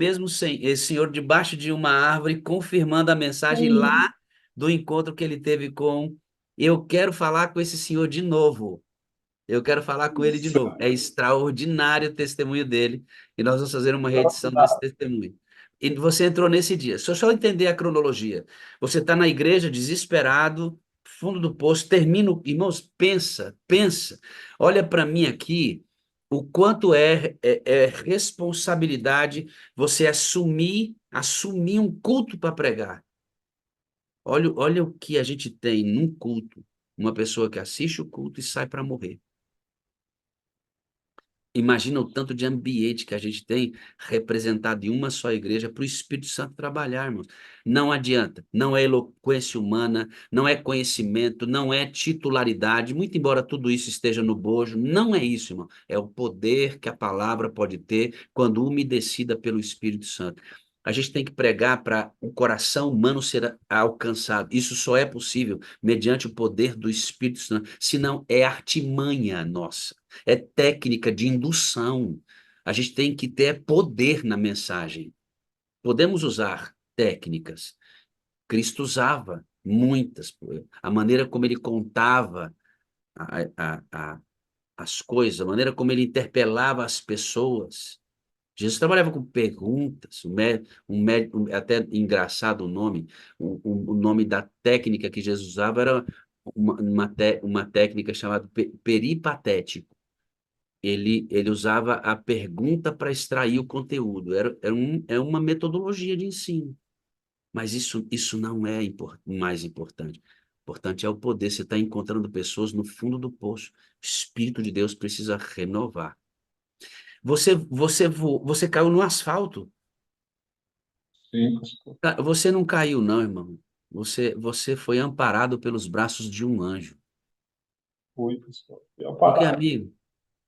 senhor debaixo de uma árvore, confirmando a mensagem Sim. lá do encontro que ele teve com. Eu quero falar com esse senhor de novo. Eu quero falar com ele de novo. É extraordinário o testemunho dele e nós vamos fazer uma reedição desse testemunho. E você entrou nesse dia. Só entender a cronologia. Você está na igreja desesperado, fundo do poço, termina. Irmãos, pensa, pensa. Olha para mim aqui o quanto é responsabilidade você assumir um culto para pregar. Olha o que a gente tem num culto. Uma pessoa que assiste o culto e sai para morrer. Imagina o tanto de ambiente que a gente tem representado em uma só igreja para o Espírito Santo trabalhar, irmãos. Não adianta, não é eloquência humana, não é conhecimento, não é titularidade, muito embora tudo isso esteja no bojo, não é isso, irmão. É o poder que a palavra pode ter quando umedecida pelo Espírito Santo. A gente tem que pregar para o coração humano ser alcançado. Isso só é possível mediante o poder do Espírito Santo, senão é artimanha nossa. É técnica de indução. A gente tem que ter poder na mensagem. Podemos usar técnicas. Cristo usava muitas. A maneira como ele contava a, a, a, as coisas, a maneira como ele interpelava as pessoas. Jesus trabalhava com perguntas, até engraçado o nome, o nome da técnica que Jesus usava era uma técnica chamada peripatético. Ele usava a pergunta para extrair o conteúdo. É uma metodologia de ensino. Mas isso não é o mais importante. O importante é o poder. Você está encontrando pessoas no fundo do poço. O Espírito de Deus precisa renovar. Você caiu no asfalto. Sim, pastor. Você não caiu, não, irmão. Você foi amparado pelos braços de um anjo. Fui, pastor. Fui Porque, amparado. amigo,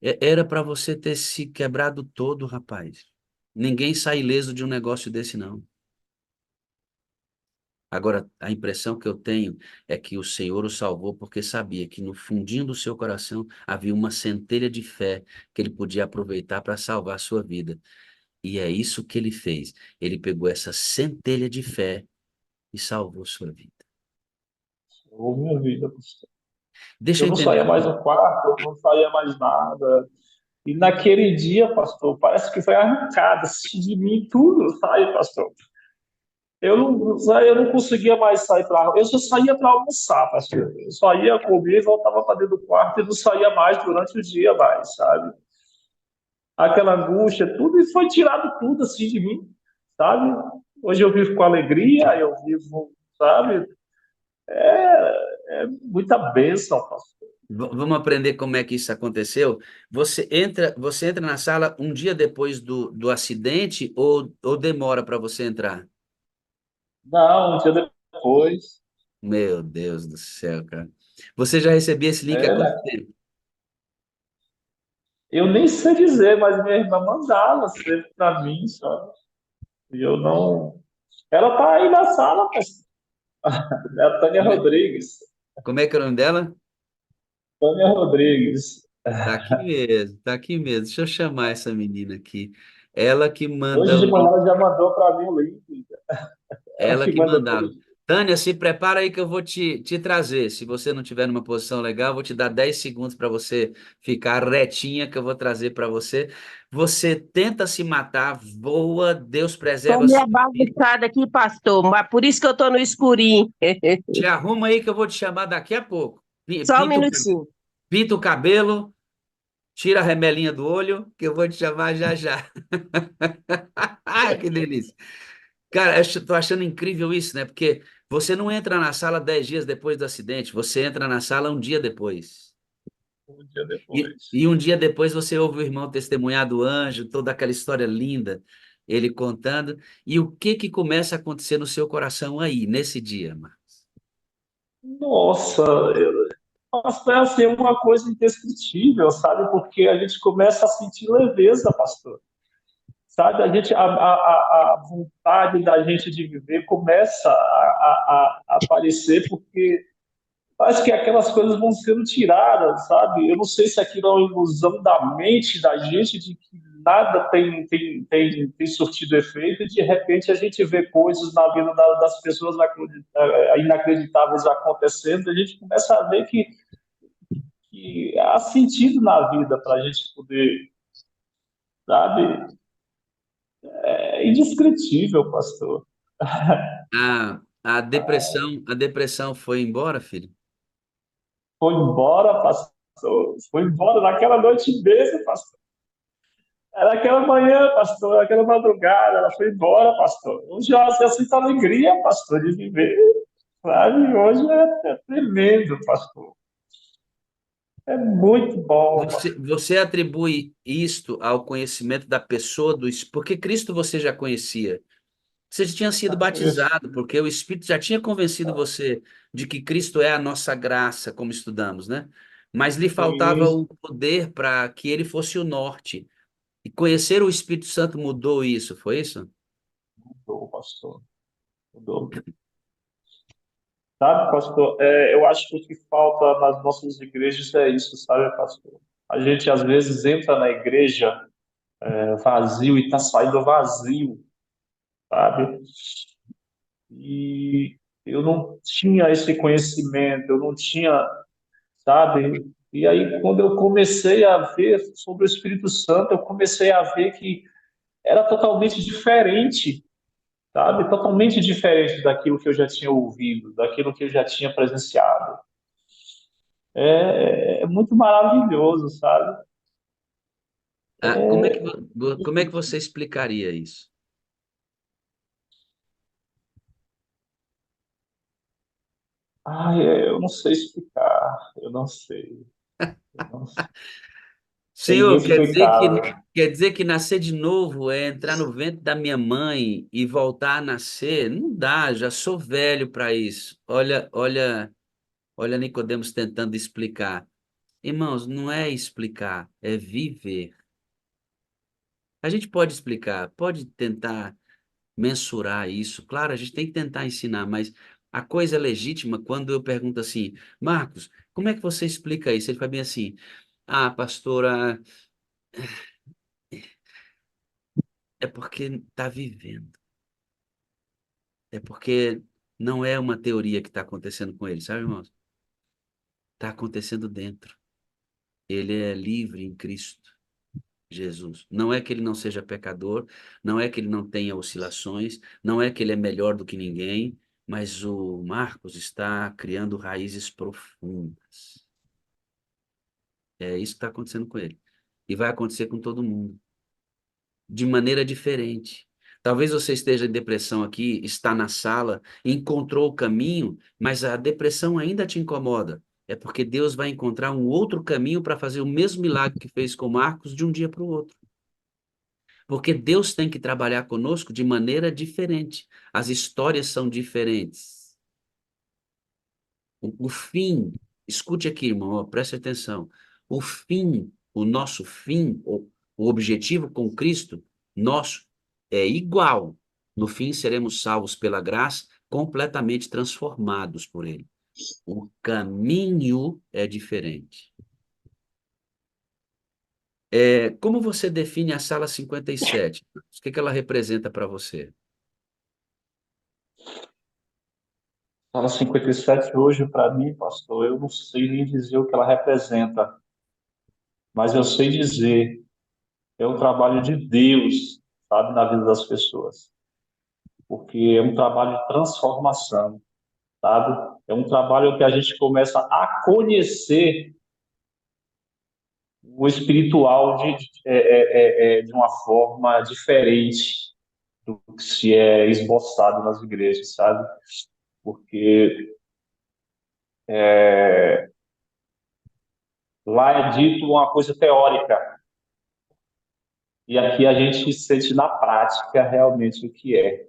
era para você ter se quebrado todo, rapaz. Ninguém sai ileso de um negócio desse, não. Agora, a impressão que eu tenho é que o Senhor o salvou porque sabia que no fundinho do seu coração havia uma centelha de fé que ele podia aproveitar para salvar a sua vida. E é isso que ele fez. Ele pegou essa centelha de fé e salvou sua vida. Salvou minha vida, pastor. Deixa Eu eu não entender saía uma mais coisa. do quarto, eu não saía mais nada. E naquele dia, pastor, parece que foi arrancado assim, de mim tudo, sabe, pastor? Eu não conseguia mais sair para rua. Eu só saía para almoçar, pastor. Eu só ia comer, voltava para dentro do quarto e não saía mais durante o dia mais, sabe? Aquela angústia, tudo, e foi tirado tudo assim de mim, sabe? Hoje eu vivo com alegria, eu vivo, sabe? É muita bênção, pastor. Vamos aprender como é que isso aconteceu. Você entra na sala um dia depois do acidente ou demora para você entrar? Não, um dia depois, Meu Deus do céu, cara. Você já recebia esse link há quanto né? tempo? Eu nem sei dizer, mas minha irmã mandava sempre para mim, sabe? E eu não. Ela tá aí na sala, pastor. É a Tânia Como é, Rodrigues. como é que é o nome dela? Tânia Rodrigues. Tá aqui mesmo, tá aqui mesmo. Deixa eu chamar essa menina aqui. Ela que manda Hoje o de manhã link, ela já mandou para mim o link. Ela ela que que manda mandava. tudo. Tânia, se prepara aí que eu vou te trazer. Se você não tiver numa posição legal, eu vou te dar 10 segundos para você ficar retinha que eu vou trazer para você. Você tenta se matar, voa, Deus Tô preserva meio sua vida. bagunçada aqui, pastor, mas por isso que eu tô no escurinho. Te arruma aí que eu vou te chamar daqui a pouco. Só um minutinho. Pinta o cabelo, tira a remelinha do olho, que eu vou te chamar já já. Ai, que delícia. Cara, eu tô achando incrível isso, né? Porque você não entra na sala 10 dias depois do acidente, você entra na sala um dia depois. Um dia E, depois. e um dia depois você ouve o irmão testemunhar do anjo, toda aquela história linda, ele contando. E o que que começa a acontecer no seu coração aí, nesse dia, mano? Nossa, pastor, é assim, uma coisa indescritível, sabe? Porque a gente começa a sentir leveza, pastor. Sabe? A vontade da gente de viver começa a aparecer porque parece que aquelas coisas vão sendo tiradas, sabe? Eu não sei se aquilo é uma ilusão da mente da gente de que nada tem surtido efeito e de repente a gente vê coisas na vida das pessoas inacreditáveis acontecendo, a gente começa a ver que há sentido na vida para a gente poder, sabe? É indescritível, pastor. A depressão foi embora, filho? Foi embora, pastor. Foi embora naquela noite mesmo, pastor. Era aquela manhã, pastor, aquela madrugada, ela foi embora, pastor. Hoje eu sinto alegria, pastor, de viver, sabe? Hoje é tremendo, pastor. É muito bom, pastor. Você atribui isto ao conhecimento da pessoa porque Cristo você já conhecia. Você já tinha sido Já conheço. batizado, porque o Espírito já tinha convencido você de que Cristo é a nossa graça, como estudamos, né? Mas lhe faltava Sim, o poder para que ele fosse o norte. E conhecer o Espírito Santo mudou isso, foi isso? mudou, pastor. Mudou. Sabe, pastor? Eu acho que o que falta nas nossas igrejas é isso, sabe, pastor? A gente às vezes entra na igreja vazio e está saindo vazio, sabe? E eu não tinha esse conhecimento, eu não tinha, sabe? E aí, quando eu comecei a ver sobre o Espírito Santo, eu comecei a ver que era totalmente diferente, sabe? Totalmente diferente daquilo que eu já tinha ouvido, daquilo que eu já tinha presenciado. É muito maravilhoso, sabe? Ah, como é que você explicaria isso? Eu não sei explicar, eu não sei, eu não sei Senhor, inexplicável. quer dizer que nascer de novo é entrar no ventre da minha mãe e voltar a nascer? Não dá, já sou velho para isso. Olha, olha, olha Nicodemos tentando explicar. Irmãos, não é explicar, é viver. A gente pode explicar, pode tentar mensurar isso. Claro, a gente tem que tentar ensinar, mas a coisa é legítima quando eu pergunto assim, Marcos, como é que você explica isso? Ele fala bem assim, ah, pastora, é porque está vivendo. É porque não é uma teoria que está acontecendo com ele, sabe, irmãos? Está acontecendo dentro. Ele é livre em Cristo Jesus. Não é que ele não seja pecador, não é que ele não tenha oscilações, não é que ele é melhor do que ninguém, mas o Marcos está criando raízes profundas. É isso que está acontecendo com ele. E vai acontecer com todo mundo, de maneira diferente. Talvez você esteja em depressão aqui, está na sala, encontrou o caminho, mas a depressão ainda te incomoda. É porque Deus vai encontrar um outro caminho para fazer o mesmo milagre que fez com Marcos de um dia para o outro. Porque Deus tem que trabalhar conosco de maneira diferente. As histórias são diferentes. O fim, escute aqui, irmão, ó, preste atenção. O fim, o nosso fim, o objetivo com Cristo, nosso, é igual. No fim, seremos salvos pela graça, completamente transformados por Ele. O caminho é diferente. Como você define a sala 57? O que ela representa para você? Sala 57 hoje, para mim, pastor, eu não sei nem dizer o que ela representa, mas eu sei dizer, é um trabalho de Deus, sabe, na vida das pessoas, porque é um trabalho de transformação, sabe? É um trabalho que a gente começa a conhecer o espiritual de uma forma diferente do que se é esboçado nas igrejas, sabe? Porque lá é dito uma coisa teórica, e aqui a gente sente na prática realmente o que é.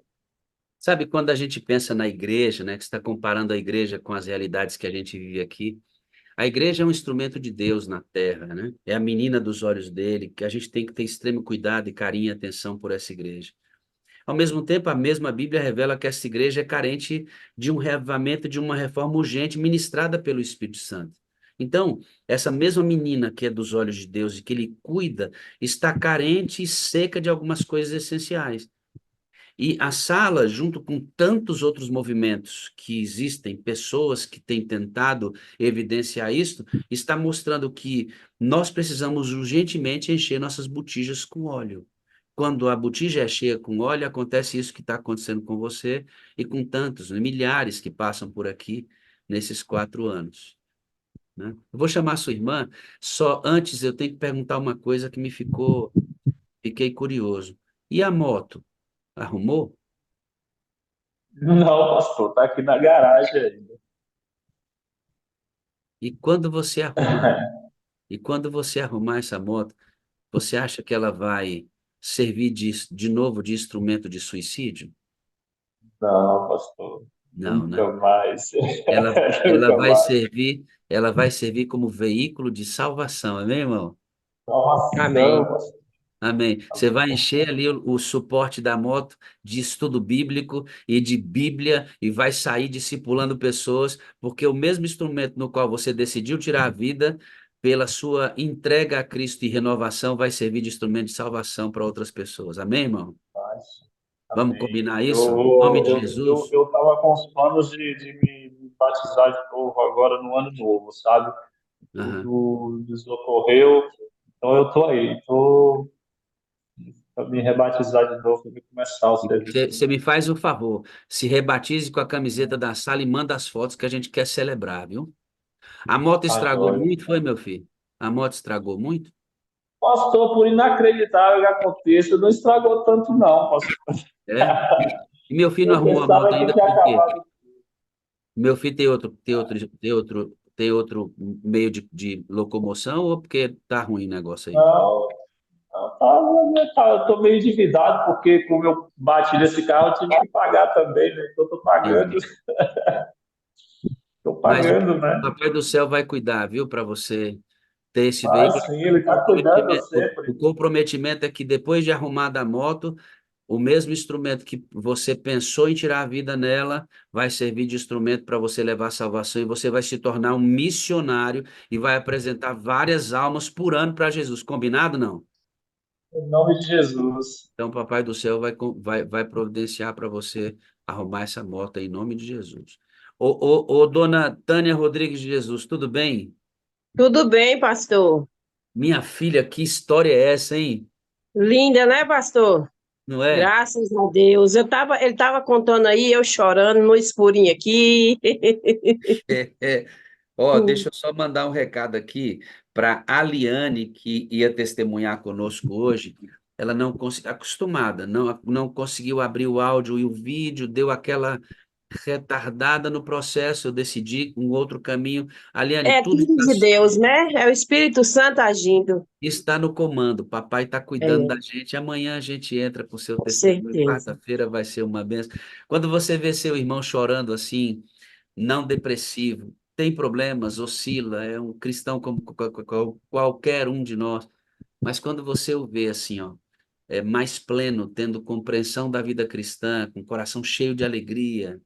Sabe, quando a gente pensa na igreja, né, que está comparando a igreja com as realidades que a gente vive aqui, a igreja é um instrumento de Deus na terra, né? É a menina dos olhos dele, que a gente tem que ter extremo cuidado e carinho e atenção por essa igreja. Ao mesmo tempo, a mesma Bíblia revela que essa igreja é carente de um reavivamento, de uma reforma urgente ministrada pelo Espírito Santo. Então, essa mesma menina que é dos olhos de Deus e que ele cuida, está carente e seca de algumas coisas essenciais. E a sala, junto com tantos outros movimentos que existem, pessoas que têm tentado evidenciar isso, está mostrando que nós precisamos urgentemente encher nossas botijas com óleo. Quando a botija é cheia com óleo, acontece isso que está acontecendo com você e com tantos, né, milhares que passam por aqui nesses 4 anos, né? Eu vou chamar a sua irmã, só antes eu tenho que perguntar uma coisa que fiquei curioso. E a moto? Arrumou? Não, pastor, está aqui na garagem ainda. E quando você arrumar, e quando você arrumar essa moto, você acha que ela vai servir de novo de instrumento de suicídio? Não, pastor, Não, né? nunca mais. Ela, ela Nunca vai mais. servir, ela vai servir como veículo de salvação, amém, irmão? Salvação, Amém. pastor. Amém. Você vai encher ali o suporte da moto de estudo bíblico e de Bíblia e vai sair discipulando pessoas, porque o mesmo instrumento no qual você decidiu tirar a vida, pela sua entrega a Cristo e renovação, vai servir de instrumento de salvação para outras pessoas. Amém, irmão? Vamos Amém. combinar Eu isso? Em nome de eu Jesus? eu estava com os planos de me batizar de novo agora no ano novo, sabe? Aham. Tudo desocorreu, então eu tô aí, tô para me rebatizar de novo e começar o serviço. Você me faz o favor, se rebatize com a camiseta da sala e manda as fotos que a gente quer celebrar, viu? A moto Tá estragou joia. muito, foi, meu filho? A moto estragou muito? Pastor, por inacreditável que aconteça, não estragou tanto não, pastor. É? E meu filho não Eu arrumou a moto pensava que ainda tinha por quê? acabado. Meu filho tem outro meio de locomoção ou porque tá ruim o negócio aí? Não, não, eu tô meio endividado, porque como eu bati nesse carro, eu tive que pagar também, né? Então eu Exato. tô Mas o pagando, né? Papai do Céu vai cuidar, viu, para você ter esse Ah, veículo. sim, ele O tá cuidando comprometimento, o sempre. comprometimento é que depois de arrumada a moto, o mesmo instrumento que você pensou em tirar a vida nela vai servir de instrumento para você levar a salvação e você vai se tornar um missionário e vai apresentar várias almas por ano para Jesus. Combinado, não? Em nome de Jesus. Então, o Papai do Céu vai providenciar para você arrumar essa moto aí, em nome de Jesus. Ô, dona Tânia Rodrigues de Jesus, tudo bem? Tudo bem, pastor? Minha filha, que história é essa, hein? Linda, né, pastor? Não é? Graças a Deus. Ele estava contando aí, eu chorando no escurinho aqui. É. Ó, deixa eu só mandar um recado aqui para a Aliane, que ia testemunhar conosco hoje. Ela não conseguiu, acostumada, não conseguiu abrir o áudio e o vídeo, deu aquela retardada no processo. Eu decidi um outro caminho. Aliane, É tudo tudo de Deus, né? É o Espírito Santo agindo. está no comando. Papai está cuidando da É, gente. Amanhã a gente entra com o seu com testemunho. certeza. Quarta-feira vai ser uma benção. Quando você vê seu irmão chorando assim, não depressivo, tem problemas, oscila, é um cristão como qualquer um de nós. Mas quando você o vê assim, ó, mais pleno, tendo compreensão da vida cristã, com o coração cheio de alegria,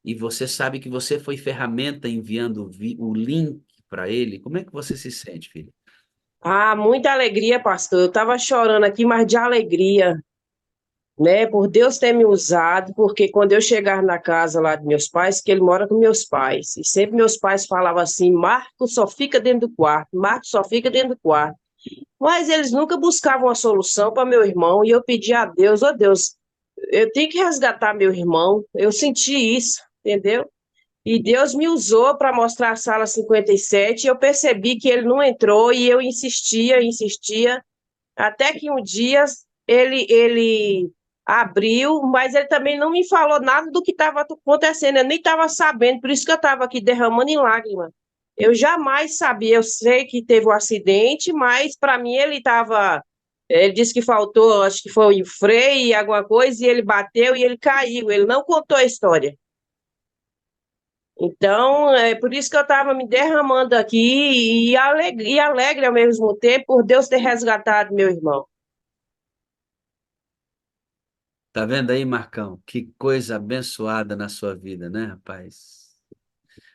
e você sabe que você foi ferramenta enviando o link para ele, como é que você se sente, filho? Ah, muita alegria, pastor. Eu estava chorando aqui, mas de alegria, né? Por Deus ter me usado, porque quando eu chegar na casa lá de meus pais, que ele mora com meus pais, e sempre meus pais falavam assim: Marcos só fica dentro do quarto, Marcos só fica dentro do quarto. Mas eles nunca buscavam a solução para meu irmão, e eu pedi a Deus: ô Deus, eu tenho que resgatar meu irmão. Eu senti isso, entendeu? E Deus me usou para mostrar a sala 57. E eu percebi que ele não entrou e eu insistia, insistia, até que um dia ele abriu, mas ele também não me falou nada do que estava acontecendo. Eu nem estava sabendo, por isso que eu estava aqui derramando em lágrimas. Eu jamais sabia. Eu sei que teve um acidente, mas para mim ele estava. Ele disse que faltou, acho que foi o freio, alguma coisa, e ele bateu e ele caiu. Ele não contou a história. Então, é por isso que eu estava me derramando aqui e alegre ao mesmo tempo por Deus ter resgatado meu irmão. Tá vendo aí, Marcão? Que coisa abençoada na sua vida, né, rapaz?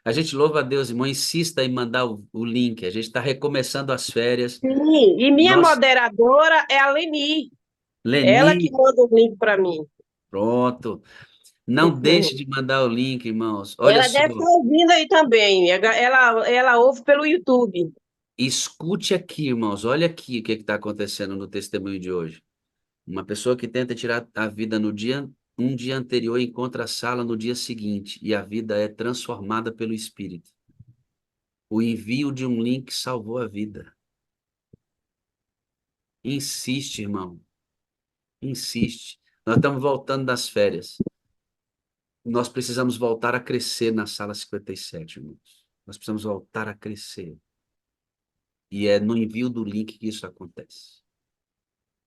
A gente louva a Deus, irmão. Insista em mandar o link. A gente está recomeçando as férias. Sim, e minha Nós, moderadora é a Leni, ela que Leni, manda o link para mim. pronto. Não deixe de mandar o link, irmãos. Olha Ela só, deve estar ouvindo aí também. Ela ouve pelo YouTube. escute aqui, irmãos. Olha aqui o que está acontecendo no testemunho de hoje. Uma pessoa que tenta tirar a vida no dia, um dia anterior encontra a sala no dia seguinte e a vida é transformada pelo Espírito. O envio de um link salvou a vida. Insiste, irmão. Insiste. Nós estamos voltando das férias. Nós precisamos voltar a crescer na sala 57, irmãos. Nós precisamos voltar a crescer. E é no envio do link que isso acontece.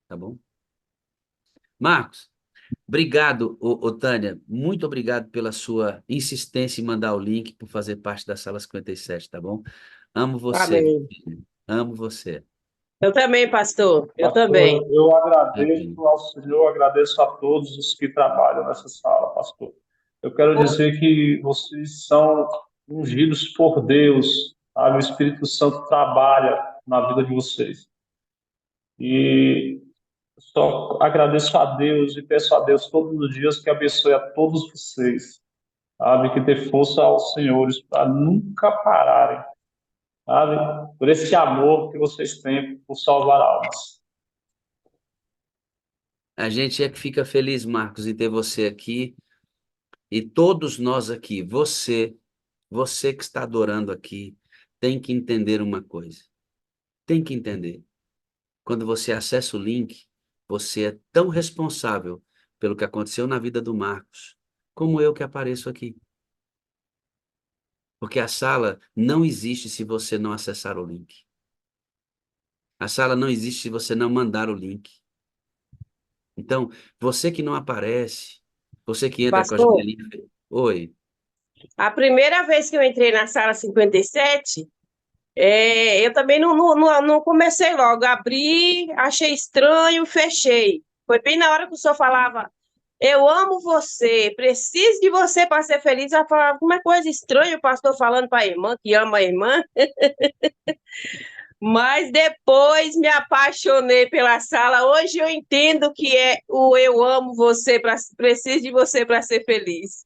Tá bom? Marcos, obrigado, Tânia. Muito obrigado pela sua insistência em mandar o link, por fazer parte da sala 57, tá bom? Amo você, minha Amém. filha. Amo você. Eu também, pastor. Eu também. Pastor, eu Amém. agradeço ao Senhor, agradeço a todos os que trabalham nessa sala, pastor. Eu quero dizer que vocês são ungidos por Deus, sabe? O Espírito Santo trabalha na vida de vocês. E só agradeço a Deus e peço a Deus todos os dias que abençoe a todos vocês, sabe? Que dê força aos senhores para nunca pararem, sabe? Por esse amor que vocês têm por salvar almas. A gente é que fica feliz, Marcos, em ter você aqui e todos nós aqui. Você que está adorando aqui, tem que entender uma coisa. Tem que entender. Quando você acessa o link, você é tão responsável pelo que aconteceu na vida do Marcos, como eu que apareço aqui. Porque a sala não existe se você não acessar o link. A sala não existe se você não mandar o link. Então, você que não aparece, você que entra com a Pastor, janelinha. Oi. a primeira vez que eu entrei na sala 57, eu também não comecei logo. Abri, achei estranho, fechei. Foi bem na hora que o senhor falava, eu amo você, preciso de você para ser feliz. Eu falava, como é coisa estranha o pastor falando para a irmã que ama a irmã. Mas depois me apaixonei pela sala. Hoje eu entendo que é o eu amo você, preciso de você para ser feliz.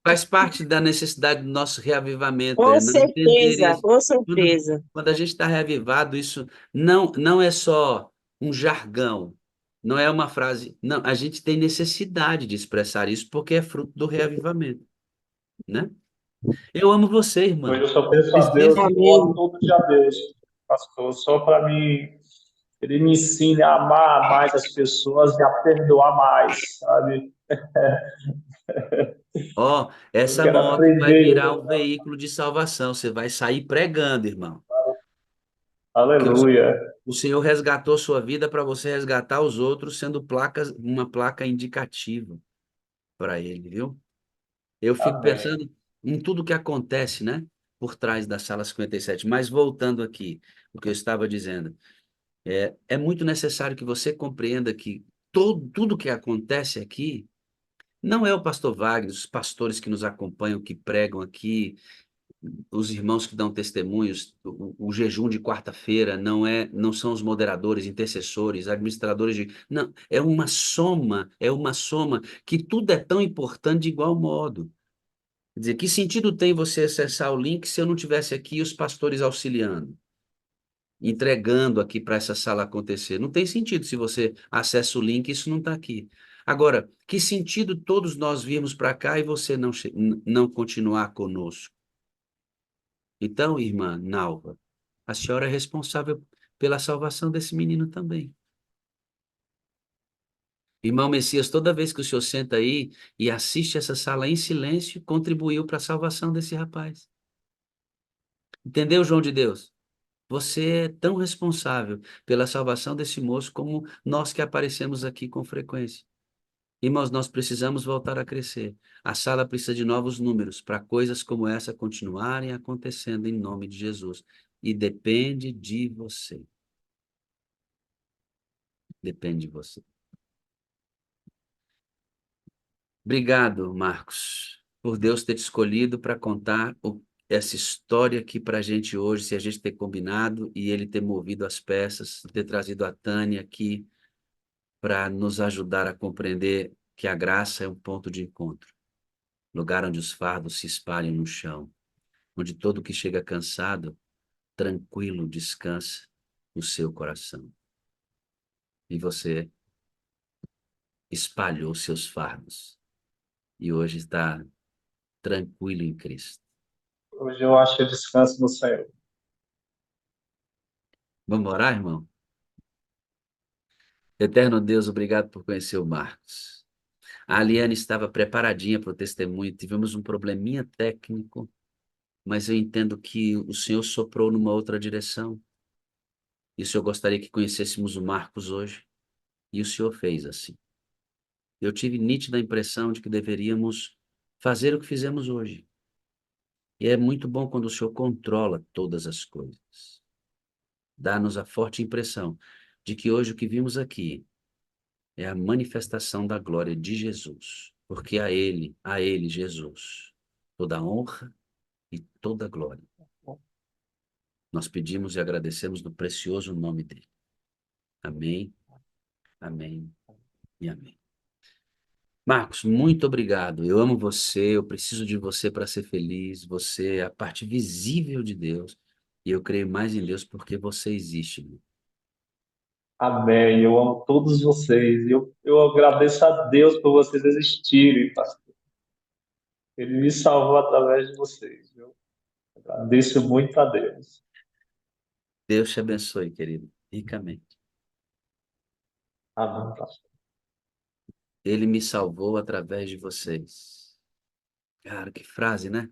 Faz parte da necessidade do nosso reavivamento, Com não entender certeza, isso. com Quando, certeza. quando a gente está reavivado, isso não é só um jargão, não é uma frase. Não, a gente tem necessidade de expressar isso porque é fruto do reavivamento, né? Eu amo você, Hoje irmã. eu só Eu peço a Deus preciso. e oro Amém. todo dia a Deus, pastor, só para mim, ele me ensine a amar mais as pessoas e a perdoar mais, sabe? Ó, Eu essa quero moto vai aprender. virar um veículo de salvação. Você vai sair pregando, irmão. Porque Aleluia. o Senhor resgatou sua vida para você resgatar os outros, sendo uma placa indicativa para ele, viu? Eu fico Amém. pensando em tudo que acontece, né? Por trás da sala 57. Mas voltando aqui, o que eu estava dizendo, é muito necessário que você compreenda que tudo que acontece aqui não é o pastor Wagner, os pastores que nos acompanham, que pregam aqui. os irmãos que dão testemunhos, o jejum de quarta-feira não são os moderadores, intercessores, administradores de... Não, é uma soma que tudo é tão importante de igual modo. Quer dizer, que sentido tem você acessar o link se eu não tivesse aqui os pastores auxiliando, entregando aqui para essa sala acontecer? Não tem sentido se você acessa o link e isso não está aqui. Agora, que sentido todos nós virmos para cá e você não continuar conosco? Então, irmã Nalva, a senhora é responsável pela salvação desse menino também. Irmão Messias, toda vez que o senhor senta aí e assiste essa sala em silêncio, contribuiu para a salvação desse rapaz. Entendeu, João de Deus? Você é tão responsável pela salvação desse moço como nós que aparecemos aqui com frequência. Irmãos, nós precisamos voltar a crescer. A sala precisa de novos números para coisas como essa continuarem acontecendo em nome de Jesus. E depende de você. Depende de você. Obrigado, Marcos, por Deus ter te escolhido para contar essa história aqui para a gente hoje, se a gente ter combinado e ele ter movido as peças, ter trazido a Tânia aqui para nos ajudar a compreender que a graça é um ponto de encontro, lugar onde os fardos se espalham no chão, onde todo que chega cansado, tranquilo, descansa o seu coração. E você espalhou seus fardos e hoje está tranquilo em Cristo. Hoje eu acho descanso no Senhor. Vamos orar, irmão? Eterno Deus, obrigado por conhecer o Marcos. A Aliane estava preparadinha para o testemunho, tivemos um probleminha técnico, mas eu entendo que o Senhor soprou numa outra direção. E o Senhor gostaria que conhecêssemos o Marcos hoje, e o Senhor fez assim. Eu tive nítida impressão de que deveríamos fazer o que fizemos hoje. E é muito bom quando o Senhor controla todas as coisas. Dá-nos a forte impressão de que hoje o que vimos aqui é a manifestação da glória de Jesus, porque a Ele, Jesus, toda a honra e toda a glória. Nós pedimos e agradecemos no precioso nome dele. Amém, amém e amém. Marcos, muito obrigado. Eu amo você, eu preciso de você para ser feliz. Você é a parte visível de Deus. E eu creio mais em Deus porque você existe, irmão. Amém. Eu amo todos vocês. Eu agradeço a Deus por vocês existirem, pastor. Ele me salvou através de vocês. Eu agradeço muito a Deus. Deus te abençoe, querido, ricamente. Amém, pastor. Ele me salvou através de vocês. Cara, que frase, né?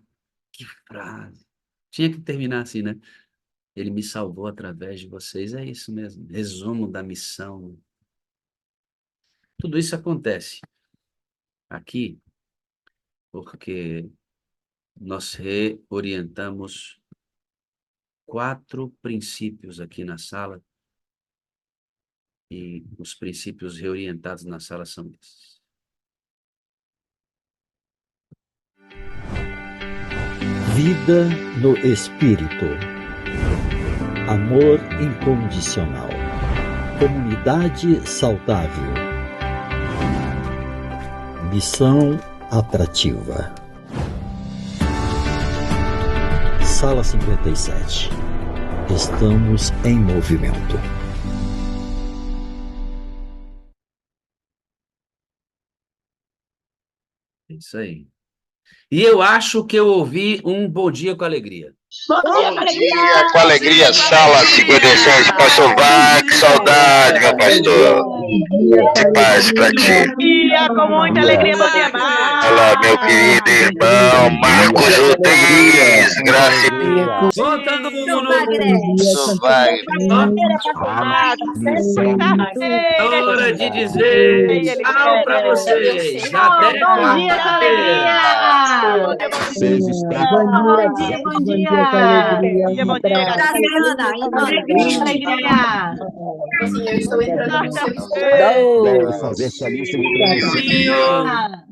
Que frase. Tinha que terminar assim, né? Ele me salvou através de vocês. É isso mesmo. Resumo da missão. Tudo isso acontece aqui porque nós reorientamos 4 princípios aqui na sala. E os princípios reorientados na sala são esses. Vida no Espírito. Amor incondicional. Comunidade saudável. Missão atrativa. Sala 57. Estamos em movimento. É isso aí. E eu acho que eu ouvi um bom dia com alegria. Bom dia com alegria, sala 56, pastor Vac, saudade, meu pastor. De paz pra ti. Bom dia, com muita alegria, bom dia, Marcos. Olá, meu querido irmão Marcos Rodrigues, graça e paz. Voltando no Pastor Wagner. hora de dizer tchau pra vocês. Até Bom dia, com alegria. Bom dia. Bom dia. Alegria. Sim, eu estou entrando no seu Senhor.